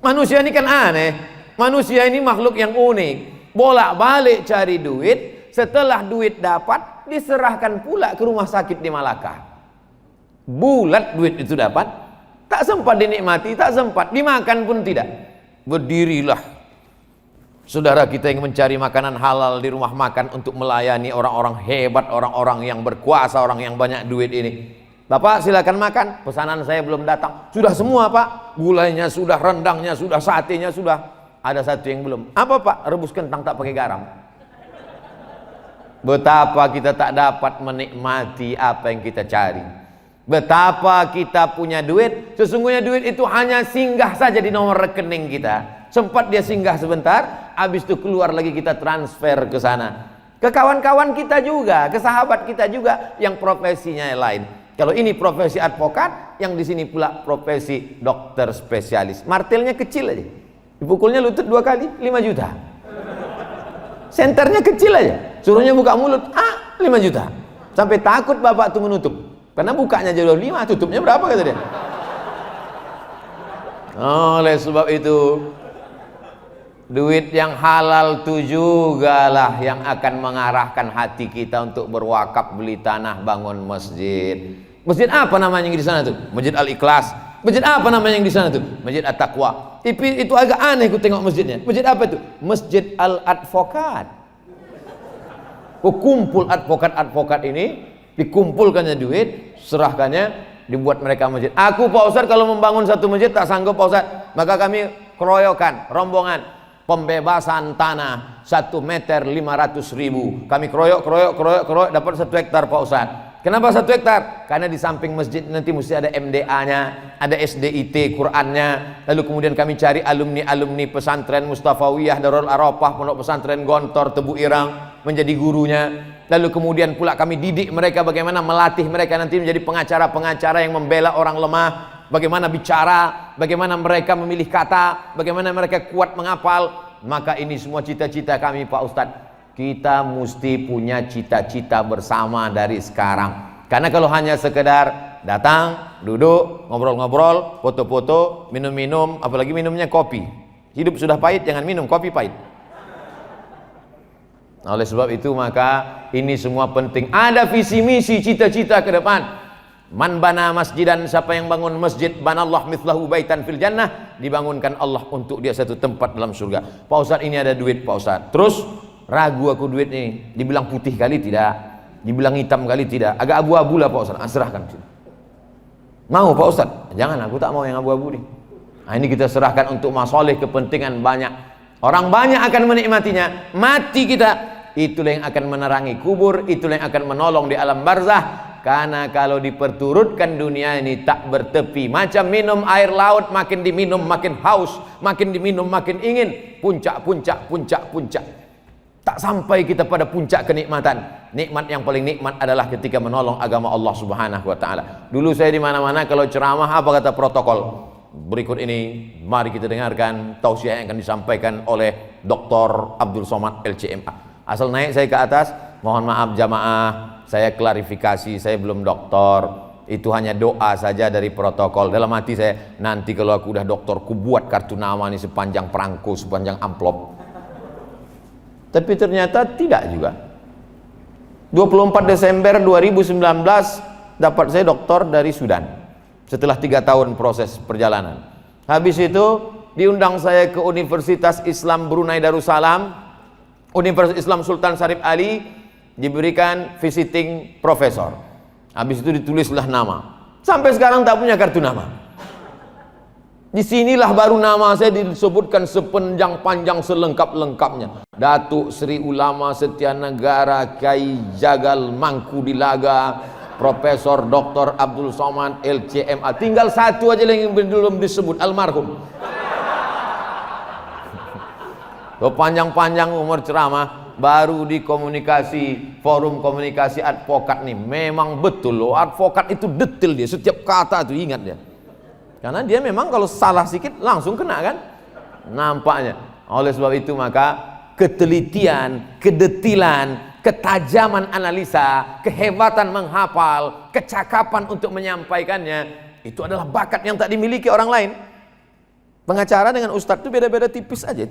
Manusia ini kan aneh. Manusia ini makhluk yang unik. Bolak-balik cari duit, setelah duit dapat diserahkan pula ke rumah sakit di Malaka. Bulat duit itu dapat, tak sempat dinikmati, tak sempat dimakan pun tidak. Berdirilah saudara kita yang mencari makanan halal di rumah makan untuk melayani orang-orang hebat, orang-orang yang berkuasa, orang yang banyak duit ini. Bapak silakan makan, pesanan saya belum datang. Sudah semua Pak, gulanya sudah, rendangnya sudah, satenya sudah. Ada satu yang belum. Apa Pak? Rebus kentang tak pakai garam. Betapa kita tak dapat menikmati apa yang kita cari. Betapa kita punya duit, sesungguhnya duit itu hanya singgah saja di nomor rekening kita. Sempat dia singgah sebentar, habis itu keluar lagi kita transfer ke sana. Ke kawan-kawan kita juga, ke sahabat kita juga yang profesinya lain. Kalau ini profesi advokat, yang di sini pula profesi dokter spesialis. Martelnya kecil aja. Dipukulnya lutut 2 kali, 5 juta. Senternya kecil aja. Suruhnya buka mulut, 5 juta. Sampai takut bapak tuh menutup. Karena bukanya jadi 5, tutupnya berapa kata dia. Oleh sebab itu, duit yang halal itu juga lah yang akan mengarahkan hati kita untuk berwakaf, beli tanah, bangun masjid. Masjid apa namanya yang di sana tuh? Masjid Al-Ikhlas. Masjid apa namanya yang di sana tuh? Masjid At-Taqwa. Itu agak aneh aku tengok masjidnya. Masjid apa itu? Masjid Al-Advokat. Kumpul advokat-advokat ini, dikumpulkannya duit, serahkannya, dibuat mereka masjid. Aku Pak Ustadz kalau membangun satu masjid tak sanggup Pak Ustadz. Maka kami keroyokan, rombongan, pembebasan tanah 1 meter 500.000. Kami keroyok dapat 1 hektar Pak Ustadz. Kenapa 1 hektar? Karena di samping masjid nanti mesti ada MDA-nya, ada SDIT Qur'annya. Lalu kemudian kami cari alumni pesantren Mustafawiyah, Darul Arafah, Pondok Pesantren Gontor, Tebu Irang menjadi gurunya. Lalu kemudian pula kami didik mereka bagaimana melatih mereka nanti menjadi pengacara-pengacara yang membela orang lemah, bagaimana bicara, bagaimana mereka memilih kata, bagaimana mereka kuat menghafal. Maka ini semua cita-cita kami Pak Ustadz. Kita mesti punya cita-cita bersama dari sekarang. Karena kalau hanya sekedar datang, duduk, ngobrol-ngobrol, foto-foto, minum-minum, apalagi minumnya kopi. Hidup sudah pahit, jangan minum kopi pahit. Oleh sebab itu maka ini semua penting. Ada visi misi cita-cita ke depan. Man bana masjidan, siapa yang bangun masjid, banallah mithlahu baitan fil jannah, dibangunkan Allah untuk dia satu tempat dalam surga. Pak Ustadz ini ada duit Pak Ustadz. Terus ragu aku duit ini, dibilang putih kali tidak, dibilang hitam kali tidak, agak abu-abu lah Pak Ustadz. Serahkan. Mau Pak Ustadz? Jangan, aku tak mau yang abu-abu nih. Nah, ini kita serahkan untuk masalih kepentingan banyak. Orang banyak akan menikmatinya. Mati kita, itulah yang akan menerangi kubur, itulah yang akan menolong di alam barzah. Karena kalau diperturutkan dunia ini tak bertepi, macam minum air laut, makin diminum makin haus, makin diminum makin ingin. Puncak, puncak, puncak, puncak. Tak sampai kita pada puncak kenikmatan. Nikmat yang paling nikmat adalah ketika menolong agama Allah Subhanahu wa taala. Dulu saya di mana-mana kalau ceramah, apa kata protokol? Berikut ini mari kita dengarkan tausiah yang akan disampaikan oleh Dr. Abdul Somad LCMA. Asal naik saya ke atas, mohon maaf jamaah, saya klarifikasi, saya belum doktor. Itu hanya doa saja dari protokol. Dalam hati saya, nanti kalau aku udah doktor, ku buat kartu nama nih sepanjang perangko, sepanjang amplop. Tapi ternyata tidak juga. 24 Desember 2019 dapat saya doktor dari Sudan. Setelah 3 tahun proses perjalanan. Habis itu diundang saya ke Universitas Islam Brunei Darussalam, Universitas Islam Sultan Syarif Ali, diberikan visiting profesor. Habis itu ditulislah nama. Sampai sekarang tak punya kartu nama. Disinilah baru nama saya disebutkan sepanjang-panjang selengkap-lengkapnya. Datuk Sri Ulama Setia Negara Kiai Jagal Mangku Dilaga, Profesor Dr. Abdul Somad LCMA. Tinggal satu aja yang belum disebut, almarhum. Panjang-panjang umur ceramah, baru di komunikasi, forum komunikasi advokat nih. Memang betul loh, advokat itu detail dia, setiap kata itu ingat dia. Karena dia memang kalau salah sedikit langsung kena kan? Nampaknya. Oleh sebab itu maka ketelitian, kedetilan, ketajaman analisa, kehebatan menghafal, kecakapan untuk menyampaikannya, itu adalah bakat yang tak dimiliki orang lain. Pengacara dengan ustadz itu beda-beda tipis aja.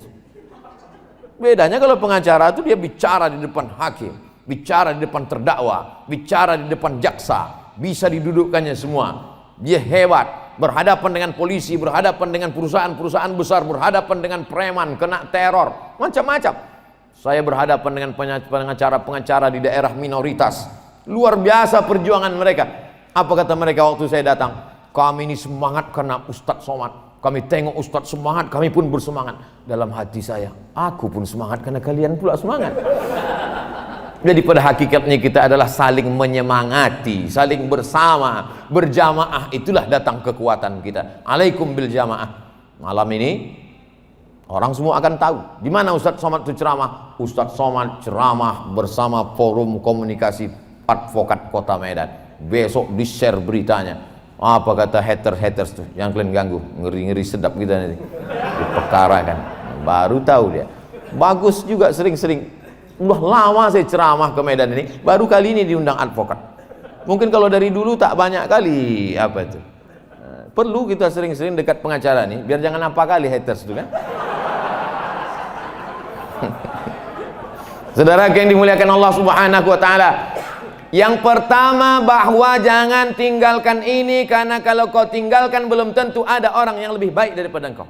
Bedanya kalau pengacara itu dia bicara di depan hakim, bicara di depan terdakwa, bicara di depan jaksa, bisa didudukkannya semua. Dia hebat, berhadapan dengan polisi, berhadapan dengan perusahaan-perusahaan besar, berhadapan dengan preman, kena teror, macam-macam. Saya berhadapan dengan pengacara-pengacara di daerah minoritas. Luar biasa perjuangan mereka. Apa kata mereka waktu saya datang? Kami ini semangat karena Ustadz Somad. Kami tengok Ustadz semangat, kami pun bersemangat. Dalam hati saya, aku pun semangat karena kalian pula semangat. Jadi pada hakikatnya kita adalah saling menyemangati, saling bersama, berjamaah, itulah datang kekuatan kita. Alaikum bil jamaah. Malam ini orang semua akan tahu di mana Ustadz Somad itu ceramah. Ustadz Somad ceramah bersama forum komunikasi advokat Kota Medan. Besok di-share beritanya. Apa kata haters tuh yang kalian ganggu, ngeri-ngeri sedap kita nanti. Diperkarakan. Baru tahu dia. Bagus juga sering-sering. Udah lama saya ceramah ke Medan ini, baru kali ini diundang advokat. Mungkin kalau dari dulu tak banyak kali apa itu. Perlu kita sering-sering dekat pengacara nih, biar jangan apa kali haters itu kan. Saudara yang dimuliakan Allah Subhanahu wa taala. Yang pertama bahwa jangan tinggalkan ini, karena kalau kau tinggalkan belum tentu ada orang yang lebih baik daripada engkau.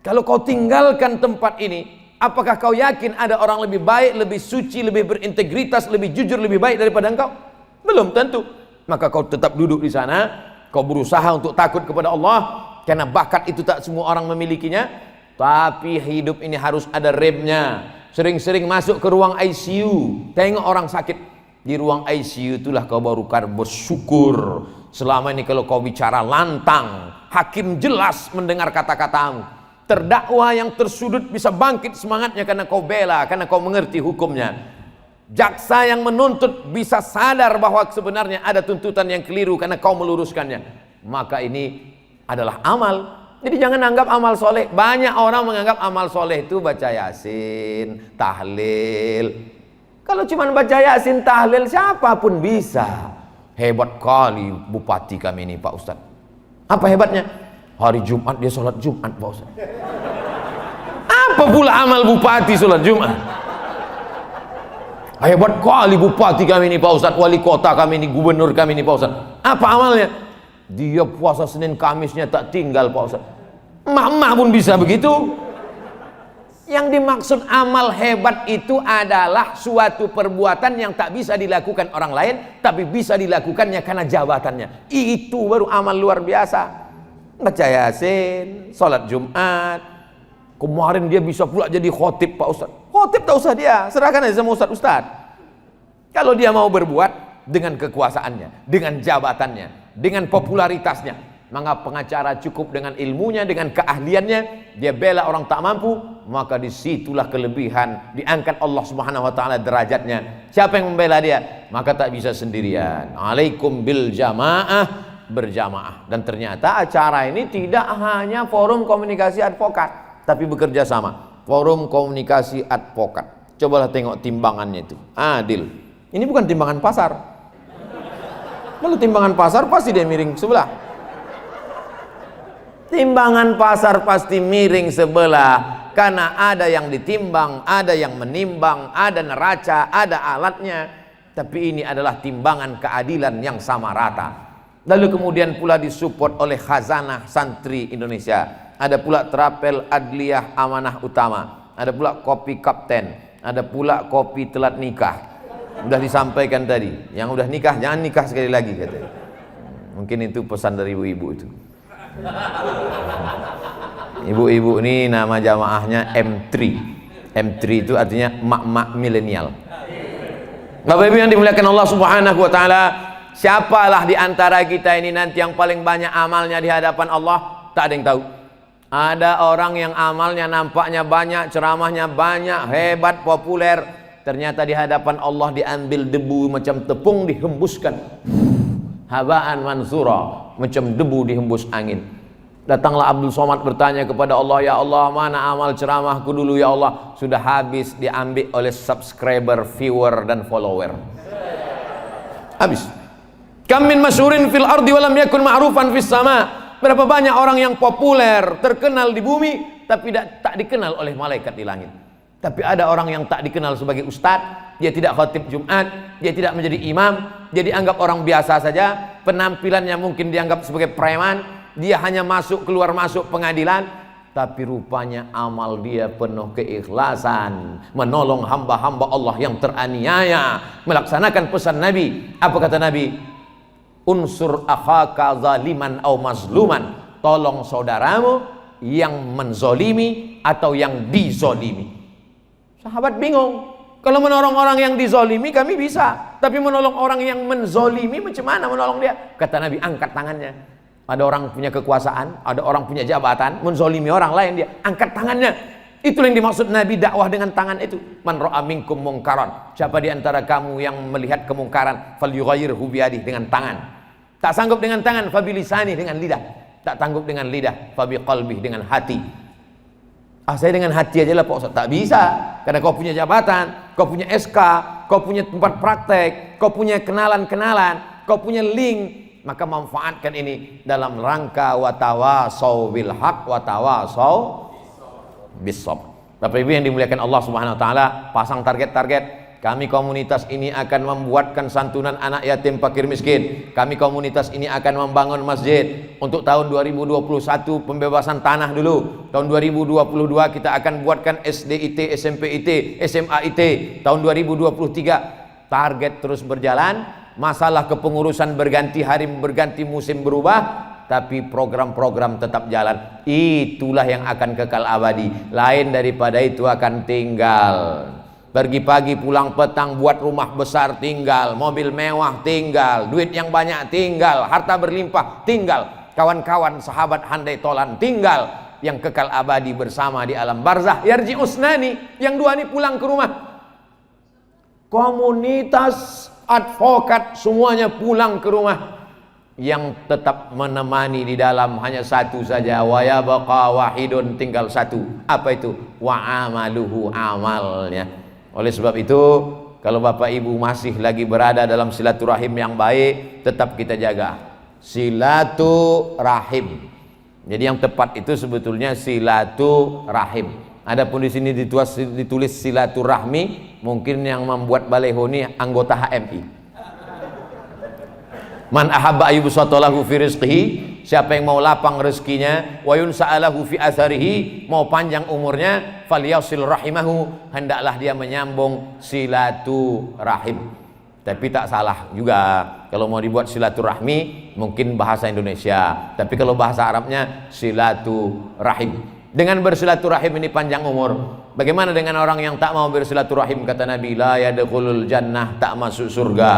Kalau kau tinggalkan tempat ini, apakah kau yakin ada orang lebih baik, lebih suci, lebih berintegritas, lebih jujur, lebih baik daripada engkau? Belum tentu. Maka kau tetap duduk di sana, kau berusaha untuk takut kepada Allah, karena bakat itu tak semua orang memilikinya. Tapi hidup ini harus ada remnya. Sering-sering masuk ke ruang ICU, tengok orang sakit. Di ruang ICU itulah kau baru bersyukur. Selama ini kalau kau bicara lantang, hakim jelas mendengar kata-katamu. Terdakwa yang tersudut bisa bangkit semangatnya karena kau bela, karena kau mengerti hukumnya. Jaksa yang menuntut bisa sadar bahwa sebenarnya ada tuntutan yang keliru karena kau meluruskannya. Maka ini adalah amal. Jadi jangan anggap amal soleh. Banyak orang menganggap amal soleh itu baca yasin, tahlil. Kalau cuma baca yasin, tahlil, siapapun bisa. Hebat kali bupati kami ini Pak Ustadz. Apa hebatnya? Hari Jumat dia sholat Jumat Pak Ustadz. Apa pula amal bupati sholat Jumat? Hebat kali bupati kami ini Pak Ustadz, wali kota kami ini, gubernur kami ini Pak Ustadz. Apa amalnya? Dia puasa Senin Kamisnya tak tinggal Pak Ustadz. Emak-emak pun bisa begitu. Yang dimaksud amal hebat itu adalah suatu perbuatan yang tak bisa dilakukan orang lain, tapi bisa dilakukannya karena jabatannya. Itu baru amal luar biasa. baca Yasin, sholat Jumat. Kemarin dia bisa pula jadi khotib Pak Ustaz. Khotib tak usah dia, serahkan aja sama Ustaz. Kalau dia mau berbuat dengan kekuasaannya, dengan jabatannya, dengan popularitasnya, maka pengacara cukup dengan ilmunya, dengan keahliannya, dia bela orang tak mampu, maka disitulah kelebihan, diangkat Allah Subhanahu wa taala derajatnya. Siapa yang membela dia? Maka tak bisa sendirian. Alaikum bil jamaah, berjamaah. Dan ternyata acara ini tidak hanya forum komunikasi advokat, tapi bekerja sama. Forum komunikasi advokat. Cobalah tengok timbangannya itu. Adil. Ini bukan timbangan pasar. Kalau timbangan pasar pasti dia miring sebelah. Timbangan pasar pasti miring sebelah, karena ada yang ditimbang, ada yang menimbang, ada neraca, ada alatnya. Tapi ini adalah timbangan keadilan yang sama rata. Lalu kemudian pula disupport oleh Khazanah Santri Indonesia. Ada pula Terapel Adliyah Amanah Utama. Ada pula Kopi Kapten. Ada pula Kopi Telat Nikah. Sudah disampaikan tadi, yang udah nikah jangan nikah sekali lagi katanya. Mungkin itu pesan dari ibu-ibu itu. Ibu-ibu ini nama jamaahnya M3. M3 itu artinya mak-mak milenial. Bapak Ibu yang dimuliakan Allah Subhanahu wa taala, siapalah di antara kita ini nanti yang paling banyak amalnya di hadapan Allah? Tak ada yang tahu. Ada orang yang amalnya nampaknya banyak, ceramahnya banyak, hebat, populer, ternyata di hadapan Allah diambil debu macam tepung dihembuskan. Habaan mansura, macam debu dihembus angin. Datanglah Abdul Somad bertanya kepada Allah, ya Allah, mana amal ceramahku dulu ya Allah? Sudah habis, diambil oleh subscriber, viewer dan follower. Habis. Kam min masyhurin fil ardi walam yakun ma'rufan fis sama. Berapa banyak orang yang populer, terkenal di bumi, tapi tak dikenal oleh malaikat di langit. Tapi ada orang yang tak dikenal sebagai ustadz, dia tidak khotib Jumat, dia tidak menjadi imam, dia dianggap orang biasa saja, penampilannya mungkin dianggap sebagai preman, dia hanya masuk keluar masuk pengadilan, tapi rupanya amal dia penuh keikhlasan, menolong hamba-hamba Allah yang teraniaya, melaksanakan pesan Nabi. Apa kata Nabi? Unsur akhaka zaliman au mazluman, tolong saudaramu yang menzolimi atau yang dizolimi. Sahabat bingung, kalau menolong orang yang dizolimi kami bisa, tapi menolong orang yang menzolimi macam mana menolong dia? Kata Nabi, angkat tangannya. Ada orang punya kekuasaan, ada orang punya jabatan, menzolimi orang lain, dia angkat tangannya. Itulah yang dimaksud Nabi, dakwah dengan tangan itu. Man ra'a minkum mungkaran, siapa di antara kamu yang melihat kemungkaran, falyughayyirhu biyadihi, dengan tangan. Tak sanggup dengan tangan, fabilisani, dengan lidah. Tak sanggup dengan lidah, fabiqalbihi, dengan hati. Saya dengan hati aja lah Pak Ustaz. Tak bisa, karena kau punya jabatan, kau punya SK, kau punya tempat praktek, kau punya kenalan-kenalan, kau punya link. Maka manfaatkan ini dalam rangka watawasau bil haq watawasau bisabr. Bapak Ibu yang dimuliakan Allah Subhanahu wa taala, pasang target-target. Kami komunitas ini akan membuatkan santunan anak yatim fakir miskin. Kami komunitas ini akan membangun masjid. Untuk tahun 2021 pembebasan tanah dulu. Tahun 2022 kita akan buatkan SDIT, SMPIT, SMAIT. Tahun 2023 target terus berjalan. Masalah kepengurusan berganti hari, berganti musim berubah, tapi program-program tetap jalan. Itulah yang akan kekal abadi. Lain daripada itu akan tinggal. Pergi pagi pulang petang, buat rumah besar tinggal, mobil mewah tinggal, duit yang banyak tinggal, harta berlimpah tinggal, kawan-kawan sahabat handai tolan tinggal. Yang kekal abadi bersama di alam barzah, yarji usnani, yang dua ini pulang ke rumah. Komunitas advokat semuanya pulang ke rumah. Yang tetap menemani di dalam hanya satu saja, wa yabqa wahidun, tinggal satu. Apa itu? Wa amaluhu, amalnya. Oleh sebab itu, kalau Bapak Ibu masih lagi berada dalam silaturahim yang baik, tetap kita jaga silaturahim. Jadi yang tepat itu sebetulnya silaturahim. Adapun di sini ditulis silaturahmi, mungkin yang membuat baleho ini anggota HMI. Man ahabba ayyubsatalahu fi rizqihi, siapa yang mau lapang rezekinya, wa yunsa'alahu fi atharihi, mau panjang umurnya, falyasil rahimahu, hendaklah dia menyambung silaturahim. Tapi tak salah juga kalau mau dibuat silaturahmi mungkin bahasa Indonesia, tapi kalau bahasa Arabnya silaturahim. Dengan bersilaturahim ini panjang umur. Bagaimana dengan orang yang tak mau bersilaturahim? Kata Nabi, la yadkhulul jannah, tak masuk surga.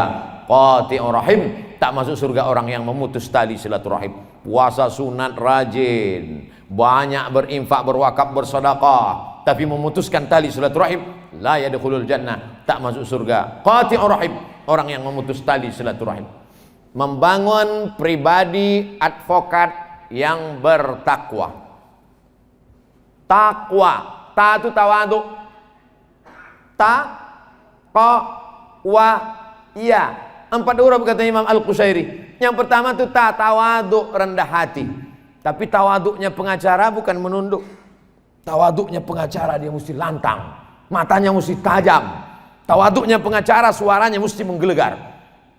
Qati'ur rahim, tak masuk surga orang yang memutus tali silaturahim. Puasa sunat rajin, banyak berinfak, berwakaf, bersedekah, tapi memutuskan tali silaturahim, la yadkhulul jannah, tak masuk surga. Qati'ur rahim, orang yang memutus tali silaturahim. Membangun pribadi advokat yang bertakwa. Takwa, ta itu tawadu, ta, ko, wa, iya. 4 huruf kata Imam Al-Qusairi. Yang pertama itu ta, tawadu, rendah hati. Tapi tawaduknya pengacara bukan menunduk. Tawaduknya pengacara dia mesti lantang, matanya mesti tajam. Tawaduknya pengacara suaranya mesti menggelegar.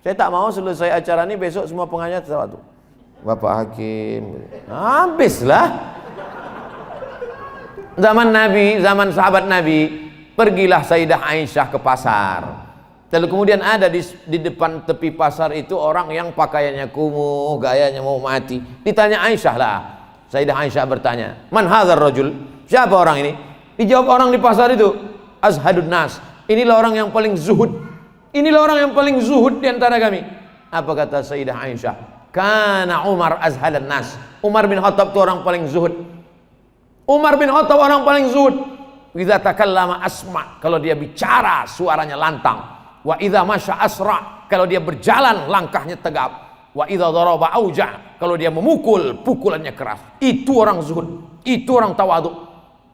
Saya tak mau selesai acara ini besok semua pengacara tawaduk. Bapak Hakim, habislah. Zaman Nabi, zaman sahabat Nabi, pergilah Sayyidah Aisyah ke pasar. Lalu kemudian ada di depan tepi pasar itu orang yang pakaiannya kumuh, gayanya mau mati. Ditanya Aisyah lah. Sayyidah Aisyah bertanya, "Man hadzal rajul?" Siapa orang ini? Dijawab orang di pasar itu, "Azhadun nas." Inilah orang yang paling zuhud. Inilah orang yang paling zuhud di antara kami. Apa kata Sayyidah Aisyah? Kana Umar azhadan nas. Umar bin Khattab itu orang paling zuhud. Umar bin Khattab orang paling zuhud. Idza takallama asma, kalau dia bicara suaranya lantang. Wa idza masya asra, kalau dia berjalan langkahnya tegap. Wa idza daraba auja, kalau dia memukul pukulannya keras. Itu orang zuhud, itu orang tawaduk.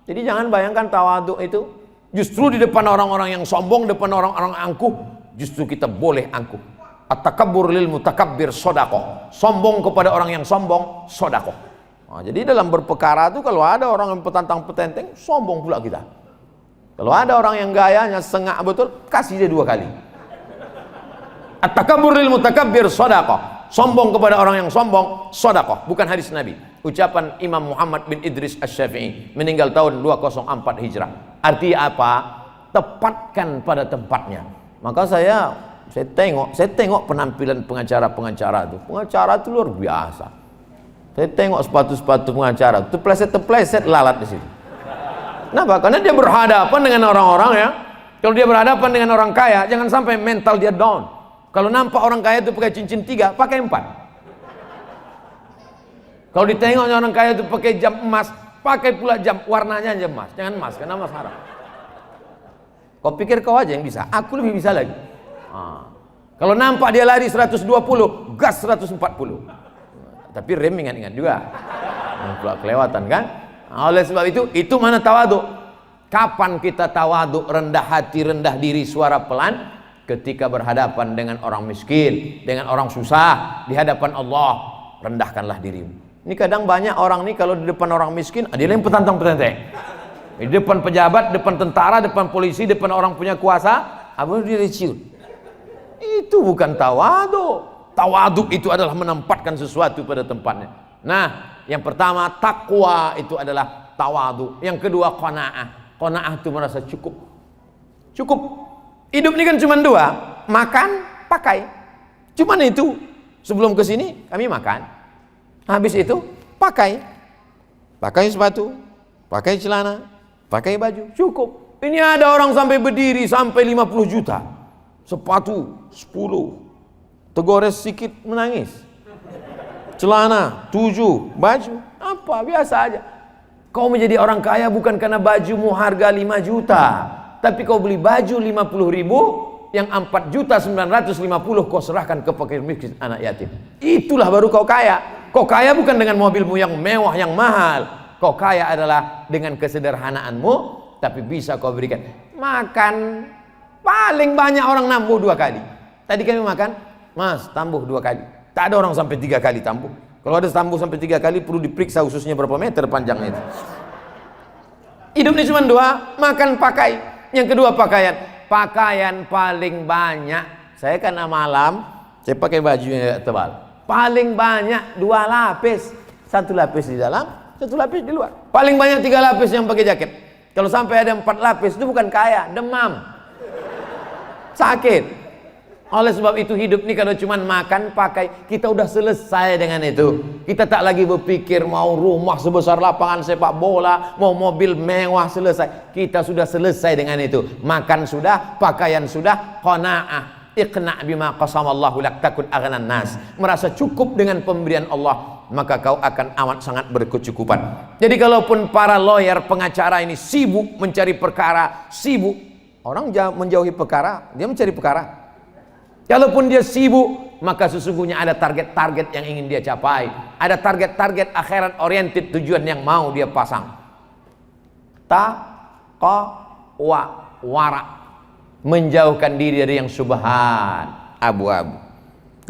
Jadi jangan bayangkan tawaduk itu justru di depan orang-orang yang sombong, depan orang-orang angkuh, justru kita boleh angkuh. At-takabbur lil mutakabbir shadaqah. Sombong kepada orang yang sombong, shadaqah. Nah, jadi dalam berperkara itu kalau ada orang yang petantang petenteng, sombong pula kita. Kalau ada orang yang gayanya sengak betul, kasih dia 2 kali. At-takabbur lil mutakabbir shadaqah. Sombong kepada orang yang sombong, shadaqah. Bukan hadis Nabi. Ucapan Imam Muhammad bin Idris Asy-Syafi'i, meninggal tahun 204 Hijrah. Artinya apa? Tepatkan pada tempatnya. Maka saya tengok penampilan pengacara-pengacara itu. Pengacara itu luar biasa. Saya tengok sepatu-sepatu pengacara, terpleset lalat di situ. Kenapa? Karena dia berhadapan dengan orang-orang ya. Kalau dia berhadapan dengan orang kaya, jangan sampai mental dia down. Kalau nampak orang kaya itu pakai cincin 3, pakai 4. Kalau ditengoknya orang kaya itu pakai jam emas, pakai pula jam warnanya jam emas. Jangan emas, karena emas haram. Kau pikir kau aja yang bisa, aku lebih bisa lagi. Kalau nampak dia lari 120, gas 140. Tapi rem ingat-ingat juga, pula kelewatan kan. Oleh sebab itu mana tawaduk? Kapan kita tawaduk, rendah hati, rendah diri, suara pelan? Ketika berhadapan dengan orang miskin, dengan orang susah, di hadapan Allah, rendahkanlah dirimu. Ini kadang banyak orang nih kalau di depan orang miskin, dia yang petantang petenteng. Di depan pejabat, depan tentara, depan polisi, depan orang punya kuasa, apa dia ciut? Itu bukan tawaduk. Tawaduk itu adalah menempatkan sesuatu pada tempatnya. Nah, yang pertama takwa itu adalah tawaduk. Yang kedua qanaah. Qanaah itu merasa cukup. Cukup. Hidup ini kan cuma 2, makan, pakai. Cuman itu. Sebelum ke sini kami makan. Habis itu pakai. Pakai sepatu, pakai celana, pakai baju, cukup. Ini ada orang sampai berdiri sampai 50 juta. Sepatu 10. Tegores sedikit menangis. Celana 7, baju apa biasa aja. Kau menjadi orang kaya bukan karena bajumu harga 5 juta, tapi kau beli baju 50.000 yang 4.950.000 kau serahkan ke fakir miskin anak yatim. Itulah baru kau kaya. Kau kaya bukan dengan mobilmu yang mewah yang mahal. Kau kaya adalah dengan kesederhanaanmu, tapi bisa kau berikan. Makan paling banyak orang nambah 2 kali. Tadi kami makan, Mas, tambuh 2 kali. Tak ada orang sampai 3 kali tambuh. Kalau ada tambuh sampai 3 kali perlu diperiksa ususnya berapa meter panjangnya itu. Hidup ini cuma 2, makan, pakai. Yang kedua pakaian. Pakaian paling banyak. Saya karena malam, saya pakai baju yang tebal. Paling banyak 2 lapis. 1 lapis di dalam, 1 lapis di luar. Paling banyak 3 lapis yang pakai jaket. Kalau sampai ada 4 lapis itu bukan kaya, demam. Sakit. Oleh sebab itu hidup ini kalau cuma makan, pakai, kita udah selesai dengan itu. Kita tak lagi berpikir mau rumah sebesar lapangan sepak bola, mau mobil mewah, selesai. Kita sudah selesai dengan itu. Makan sudah, pakaian sudah, qanaah. Iqna' bima qasamallahu lak takun aghnan nas. Merasa cukup dengan pemberian Allah, maka kau akan amat sangat berkecukupan. Jadi kalaupun para lawyer, pengacara ini sibuk mencari perkara, sibuk, orang menjauhi perkara, dia mencari perkara. Kalaupun dia sibuk, maka sesungguhnya ada target-target yang ingin dia capai. Ada target-target akhirat oriented, tujuan yang mau dia pasang. Wara, menjauhkan diri dari yang subhan, abu-abu.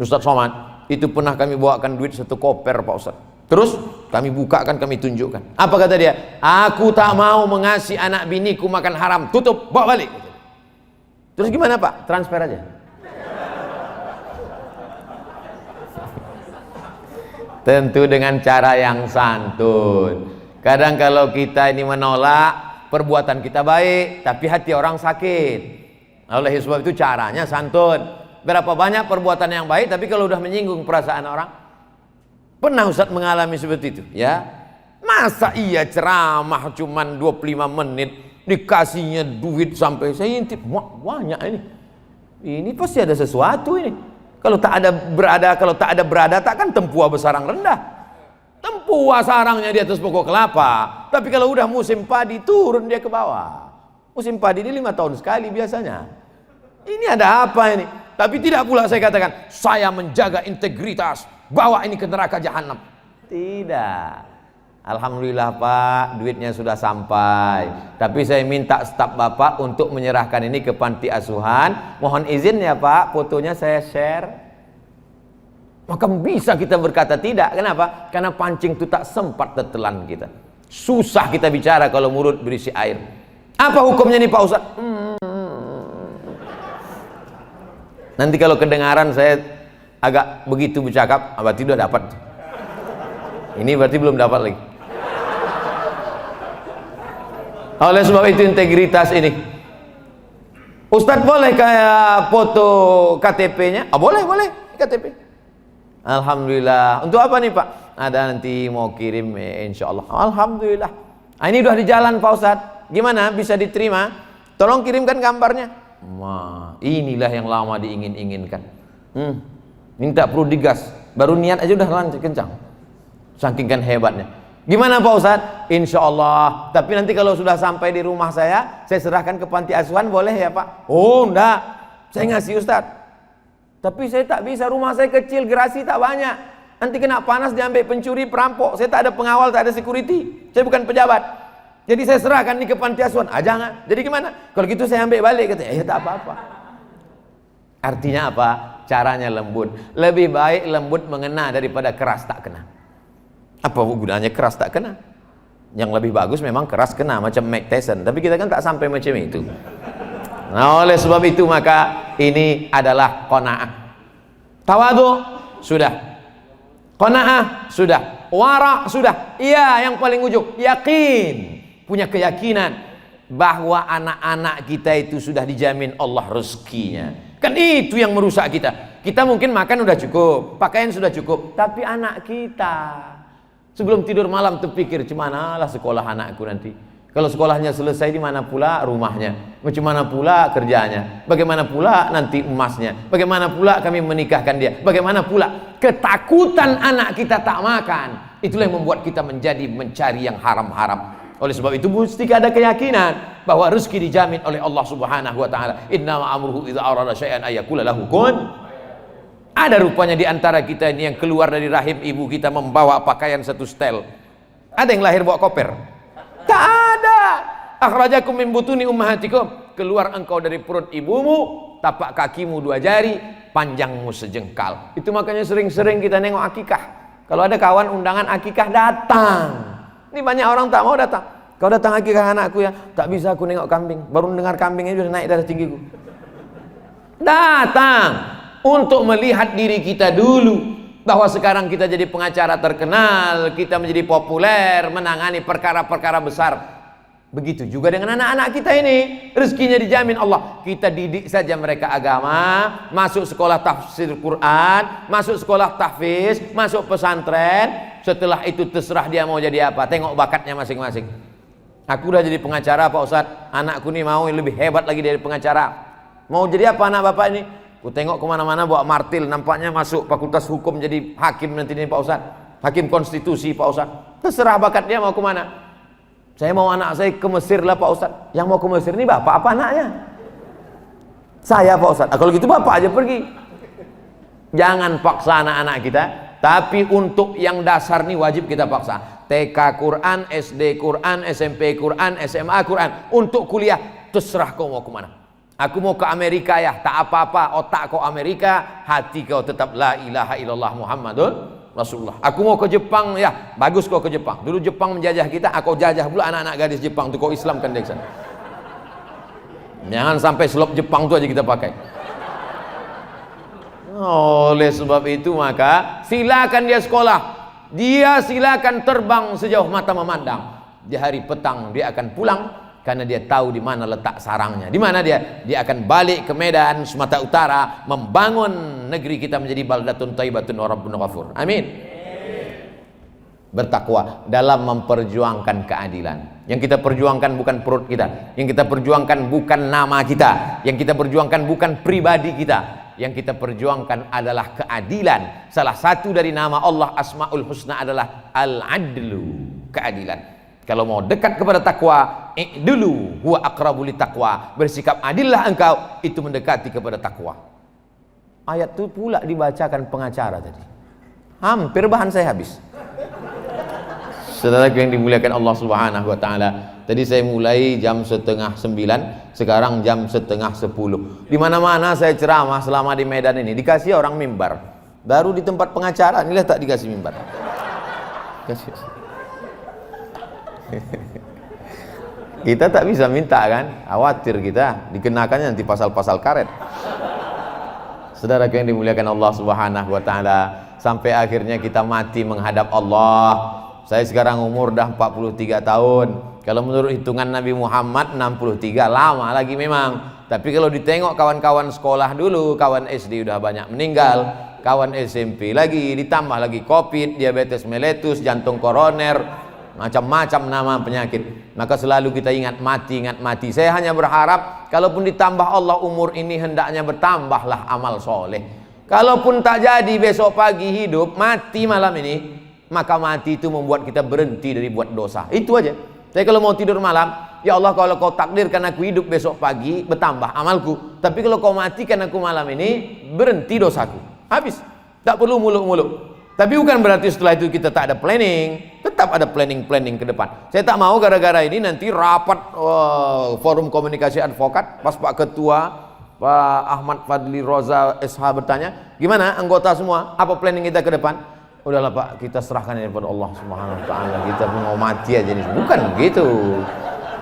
Ustaz Somad, itu pernah kami bawakan duit 1 koper Pak Ustaz. Terus kami bukakan, kami tunjukkan. Apa kata dia? Aku tak mau mengasihi anak biniku makan haram. Tutup, bawa balik. Terus gimana Pak? Transfer aja. Tentu dengan cara yang santun. Kadang kalau kita ini menolak, perbuatan kita baik, tapi hati orang sakit. Oleh sebab itu caranya santun. Berapa banyak perbuatan yang baik, tapi kalau udah menyinggung perasaan orang. Pernah Ustaz mengalami seperti itu, ya? Masa iya ceramah cuman 25 menit dikasihnya duit sampai saya intip, wah banyak ini. Ini pasti ada sesuatu ini. Kalau tak ada berada, takkan tempua besarang rendah. Tempua sarangnya di atas pokok kelapa. Tapi kalau udah musim padi, turun dia ke bawah. Musim padi ini 5 tahun sekali biasanya. Ini ada apa ini? Tapi tidak pula saya katakan, saya menjaga integritas, bawa ini ke neraka jahanam. Tidak. Alhamdulillah Pak, duitnya sudah sampai. Tapi saya minta staf Bapak untuk menyerahkan ini ke panti asuhan. Mohon izin ya Pak, fotonya saya share. Maka bisa kita berkata tidak. Kenapa? Karena pancing itu tak sempat tertelan kita. Susah kita bicara kalau mulut berisi air. Apa hukumnya nih Pak Ustaz? Nanti kalau kedengaran saya agak begitu bercakap, berarti udah dapat. Ini berarti belum dapat lagi. Oleh sebab itu integritas ini. Ustadz boleh kayak foto KTP-nya? Boleh KTP. Alhamdulillah. Untuk apa nih Pak? Ada nanti mau kirim insya Allah. Alhamdulillah. Ini udah di jalan Pak Ustadz. Gimana? Bisa diterima? Tolong kirimkan gambarnya. Inilah yang lama diingin-inginkan. Minta perlu digas. Baru niat aja udah lanjut kencang. Saking kan hebatnya. Gimana Pak Ustadz? Insya Allah. Tapi nanti kalau sudah sampai di rumah saya serahkan ke panti asuhan, boleh ya Pak? Oh enggak, saya ngasih Ustadz. Tapi saya tak bisa, rumah saya kecil, gerasi tak banyak. Nanti kena panas diambil pencuri, perampok. Saya tak ada pengawal, tak ada security. Saya bukan pejabat. Jadi saya serahkan ini ke panti asuhan. Jangan. Jadi gimana? Kalau gitu saya ambil balik. Katanya, ya tak apa-apa. Artinya apa? Caranya lembut. Lebih baik lembut mengena daripada keras tak kena. Apa gunanya keras tak kena? Yang lebih bagus memang keras kena, macam Mike Tyson. Tapi kita kan tak sampai macam itu. Nah, oleh sebab itu maka ini adalah qanaah. Tawadhu sudah, qanaah sudah, wara sudah. Iya, yang paling ujung yakin, punya keyakinan bahwa anak-anak kita itu sudah dijamin Allah rezekinya. Kan itu yang merusak kita. Kita mungkin makan udah cukup, pakaian sudah cukup, tapi anak kita sebelum tidur malam terpikir, "Cemana lah sekolah anakku nanti? Kalau sekolahnya selesai, di mana pula rumahnya? Bagaimana pula kerjanya? Bagaimana pula nanti emasnya? Bagaimana pula kami menikahkan dia? Bagaimana pula?" Ketakutan anak kita tak makan, itulah yang membuat kita menjadi mencari yang haram-haram. Oleh sebab itu mesti ada keyakinan bahwa rezeki dijamin oleh Allah Subhanahu wa taala. Innama amruhu idza arada syai'an ayyakula lahu kun. Ada rupanya di antara kita ini yang keluar dari rahim ibu kita membawa pakaian satu setel. Ada yang lahir bawa koper? Tak ada. Akhrajakum min butuni ummahatikum. Keluar engkau dari perut ibumu, tapak kakimu 2 jari, panjangmu sejengkal. Itu makanya sering-sering kita nengok akikah. Kalau ada kawan undangan akikah, datang. Ini banyak orang tak mau datang. Kau datang akikah anakku ya? Tak bisa aku nengok kambing. Baru dengar kambingnya sudah naik darah tinggiku. Datang untuk melihat diri kita dulu, bahwa sekarang kita jadi pengacara terkenal, kita menjadi populer, menangani perkara-perkara besar. Begitu juga dengan anak-anak kita ini, rezekinya dijamin Allah. Kita didik saja mereka agama, masuk sekolah tafsir Quran, masuk sekolah tahfiz, masuk pesantren. Setelah itu terserah dia mau jadi apa, tengok bakatnya masing-masing. Aku udah jadi pengacara Pak Ustadz, anakku nih mau lebih hebat lagi dari pengacara. Mau jadi apa anak bapak ini? Aku tengok kemana-mana bawa martil, nampaknya masuk fakultas hukum jadi hakim nanti nih Pak Ustadz, hakim konstitusi Pak Ustadz. Terserah bakat dia mau kemana. Saya mau anak saya ke Mesir lah Pak Ustadz. Yang mau ke Mesir ini bapak apa anaknya? Saya Pak Ustadz. Kalau gitu bapak aja pergi. Jangan paksa anak-anak kita. Tapi untuk yang dasar nih wajib kita paksa. TK Quran, SD Quran, SMP Quran, SMA Quran. Untuk kuliah terserah kau mau kemana. Aku mau ke Amerika ya, tak apa-apa. Otak kau Amerika, hati kau tetap la ilaha illallah Muhammadun Rasulullah. Aku mau ke Jepang ya, bagus kau ke Jepang. Dulu Jepang menjajah kita, aku jajah pula anak-anak gadis Jepang tu, kau Islamkan dia ke sana. Jangan sampai selop Jepang tu aja kita pakai. Oleh sebab itu maka silakan dia sekolah. Dia silakan terbang sejauh mata memandang. Di hari petang dia akan pulang karena dia tahu di mana letak sarangnya. Di mana dia? Dia akan balik ke Medan Sumatera Utara membangun negeri kita menjadi baldatun thayyibatun wa rabbun ghafur. Amin. Bertakwa dalam memperjuangkan keadilan. Yang kita perjuangkan bukan perut kita, yang kita perjuangkan bukan nama kita, yang kita perjuangkan bukan pribadi kita. Yang kita perjuangkan adalah keadilan. Salah satu dari nama Allah Asmaul Husna adalah Al-Adlu, keadilan. Kalau mau dekat kepada takwa, i'dulu huwa aqrabu littaqwa. Bersikap adillah engkau, itu mendekati kepada takwa. Ayat itu pula dibacakan pengacara tadi. Hampir bahan saya habis. Saudara yang dimuliakan Allah Subhanahu wa taala. Tadi saya mulai jam 8:30, sekarang jam 9:30. Di mana-mana saya ceramah selama di Medan ini dikasih orang mimbar. Baru di tempat pengacara inilah tak dikasih mimbar. Kasih. Kita tak bisa minta kan, khawatir kita dikenakannya nanti pasal-pasal karet. Saudara yang dimuliakan Allah Subhanahu wa taala, sampai akhirnya kita mati menghadap Allah. Saya sekarang umur dah 43 tahun. Kalau menurut hitungan Nabi Muhammad 63, lama lagi memang. Tapi kalau ditengok kawan-kawan sekolah dulu, kawan SD udah banyak meninggal, kawan SMP lagi, ditambah lagi Covid, diabetes mellitus, jantung koroner, macam-macam nama penyakit. Maka selalu kita ingat mati, ingat mati. Saya hanya berharap kalaupun ditambah Allah umur ini, hendaknya bertambahlah amal soleh. Kalaupun tak jadi besok pagi hidup, mati malam ini, maka mati itu membuat kita berhenti dari buat dosa. Itu aja. Saya kalau mau tidur malam, ya Allah kalau kau takdirkan aku hidup besok pagi, bertambah amalku. Tapi kalau kau matikan aku malam ini, berhenti dosaku. Habis. Tak perlu muluk-muluk. Tapi bukan berarti setelah itu kita tak ada planning. Tetap ada planning-planning ke depan. Saya tak mau gara-gara ini nanti rapat forum komunikasi advokat, pas Pak Ketua Pak Ahmad Fadli Roza SH bertanya, gimana anggota semua, apa planning kita ke depan? Udahlah Pak, kita serahkan ini kepada Allah Subhanahu wa taala. Kita mau mati aja nih. Bukan begitu.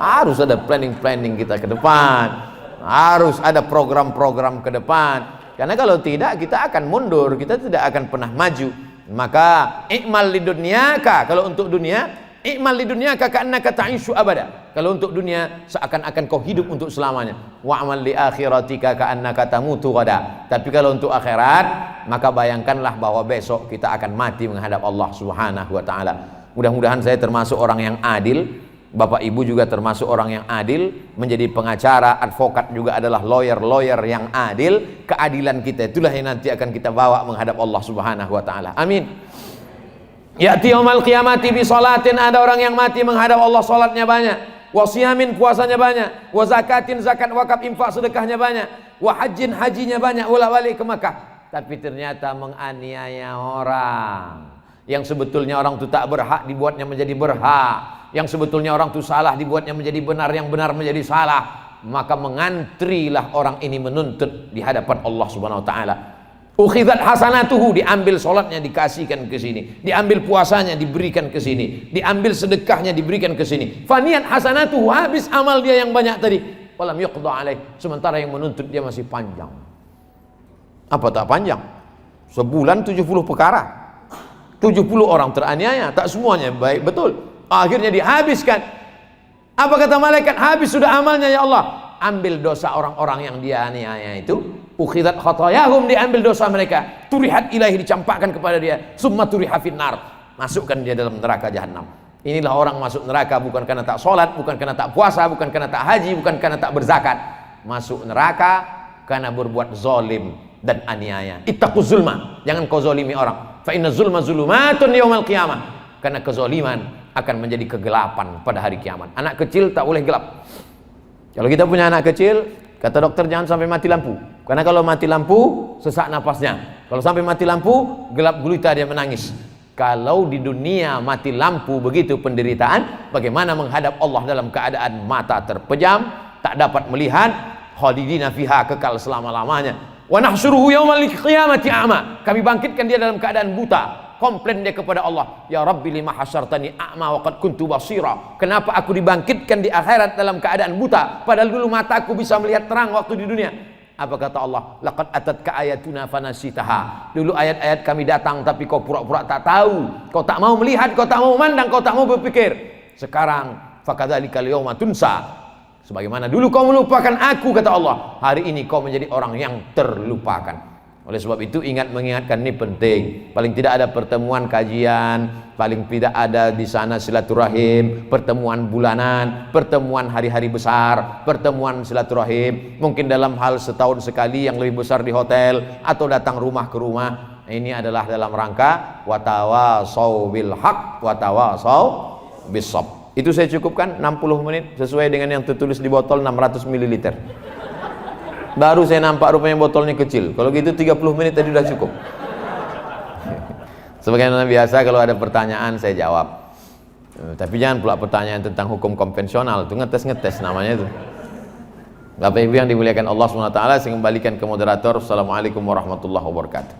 Harus ada planning-planning kita ke depan. Harus ada program-program ke depan. Karena kalau tidak kita akan mundur, kita tidak akan pernah maju. Maka i'mal lidunyaka, kalau untuk dunia, i'mal lidunyaka ka'annaka ta'ishu abada. Kalau untuk dunia seakan-akan kau hidup untuk selamanya. Wa'mal li akhiratika ka'annaka tamutu ghada. Tapi kalau untuk akhirat, maka bayangkanlah bahwa besok kita akan mati menghadap Allah Subhanahu wa taala. Mudah-mudahan saya termasuk orang yang adil, Bapak Ibu juga termasuk orang yang adil, menjadi pengacara, advokat juga adalah lawyer yang adil. Keadilan kita itulah yang nanti akan kita bawa menghadap Allah Subhanahu wa taala. Amin. Ya'ti yaumil qiyamati bi salatin, ada orang yang mati menghadap Allah, salatnya banyak. Wa siyamin, puasanya banyak. Wa zakatin, zakat wakaf infak sedekahnya banyak. Wa hajjin, hajinya banyak, bolak-balik ke Makkah. Tapi ternyata menganiaya orang. Yang sebetulnya orang itu tak berhak dibuatnya menjadi berhak. Yang sebetulnya orang itu salah dibuatnya menjadi benar, yang benar menjadi salah. Maka mengantrilah orang ini menuntut di hadapan Allah Subhanahu wa taala. Ukhidat hasanatuhu, diambil solatnya dikasihkan ke sini, diambil puasanya diberikan ke sini, diambil sedekahnya diberikan ke sini. Faniyat hasanatuhu, habis amal dia yang banyak tadi. Walam yuqda alaih, sementara yang menuntut dia masih panjang. Apa tak panjang? Sebulan 70 perkara, 70 orang teraniaya, tak semuanya baik betul. Akhirnya dihabiskan. Apa kata malaikat? Habis sudah amalnya ya Allah. Ambil dosa orang-orang yang dia aniaya itu. Ukhidat khotoyahum, diambil dosa mereka. Turihat ilahi, dicampakkan kepada dia. Summa turiha finnar, masukkan dia dalam neraka jahanam. Inilah orang masuk neraka bukan karena tak sholat, bukan karena tak puasa, bukan karena tak haji, bukan karena tak berzakat. Masuk neraka karena berbuat zalim dan aniaya. Ittaquz zulma, jangan kau zalimi orang. Fa inna zulma zulumatun yaumal qiyamah. Karena kezaliman akan menjadi kegelapan pada hari kiamat. Anak kecil tak boleh gelap. Kalau kita punya anak kecil, kata dokter jangan sampai mati lampu. Karena kalau mati lampu, sesak napasnya. Kalau sampai mati lampu, gelap gulita dia menangis. Kalau di dunia mati lampu begitu penderitaan, bagaimana menghadap Allah dalam keadaan mata terpejam, tak dapat melihat, khalidina fiha, kekal selama-lamanya. Wa nahsyuruhu yaumal qiyamati a'ma. Kami bangkitkan dia dalam keadaan buta. Komplain dia kepada Allah, ya Rabbi lima hasyartani a'ma wa qad kuntu basira. Kenapa aku dibangkitkan di akhirat dalam keadaan buta, padahal dulu mataku bisa melihat terang waktu di dunia. Apa kata Allah? Laqad atatka ayatuna fanasitaha. Dulu ayat-ayat kami datang tapi kau pura-pura tak tahu. Kau tak mau melihat, kau tak mau memandang, kau tak mau berpikir. Sekarang fakadzalikal yauma tunsa. Sebagaimana dulu kau melupakan aku, kata Allah, hari ini kau menjadi orang yang terlupakan. Oleh sebab itu mengingatkan ini penting. Paling tidak ada pertemuan kajian, paling tidak ada di sana silaturahim, pertemuan bulanan, pertemuan hari-hari besar, pertemuan silaturahim. Mungkin dalam hal setahun sekali yang lebih besar di hotel atau datang rumah ke rumah. Ini adalah dalam rangka watawasau bil haq watawasau bis sabr. Itu saya cukupkan 60 menit sesuai dengan yang tertulis di botol 600 ml. Baru saya nampak rupanya botolnya kecil. Kalau gitu 30 menit tadi sudah cukup. Sebagaimana biasa kalau ada pertanyaan saya jawab. Tapi jangan pula pertanyaan tentang hukum konvensional, itu ngetes-ngetes namanya itu. Bapak Ibu yang dimuliakan Allah SWT, saya kembalikan ke moderator. Assalamualaikum warahmatullahi wabarakatuh.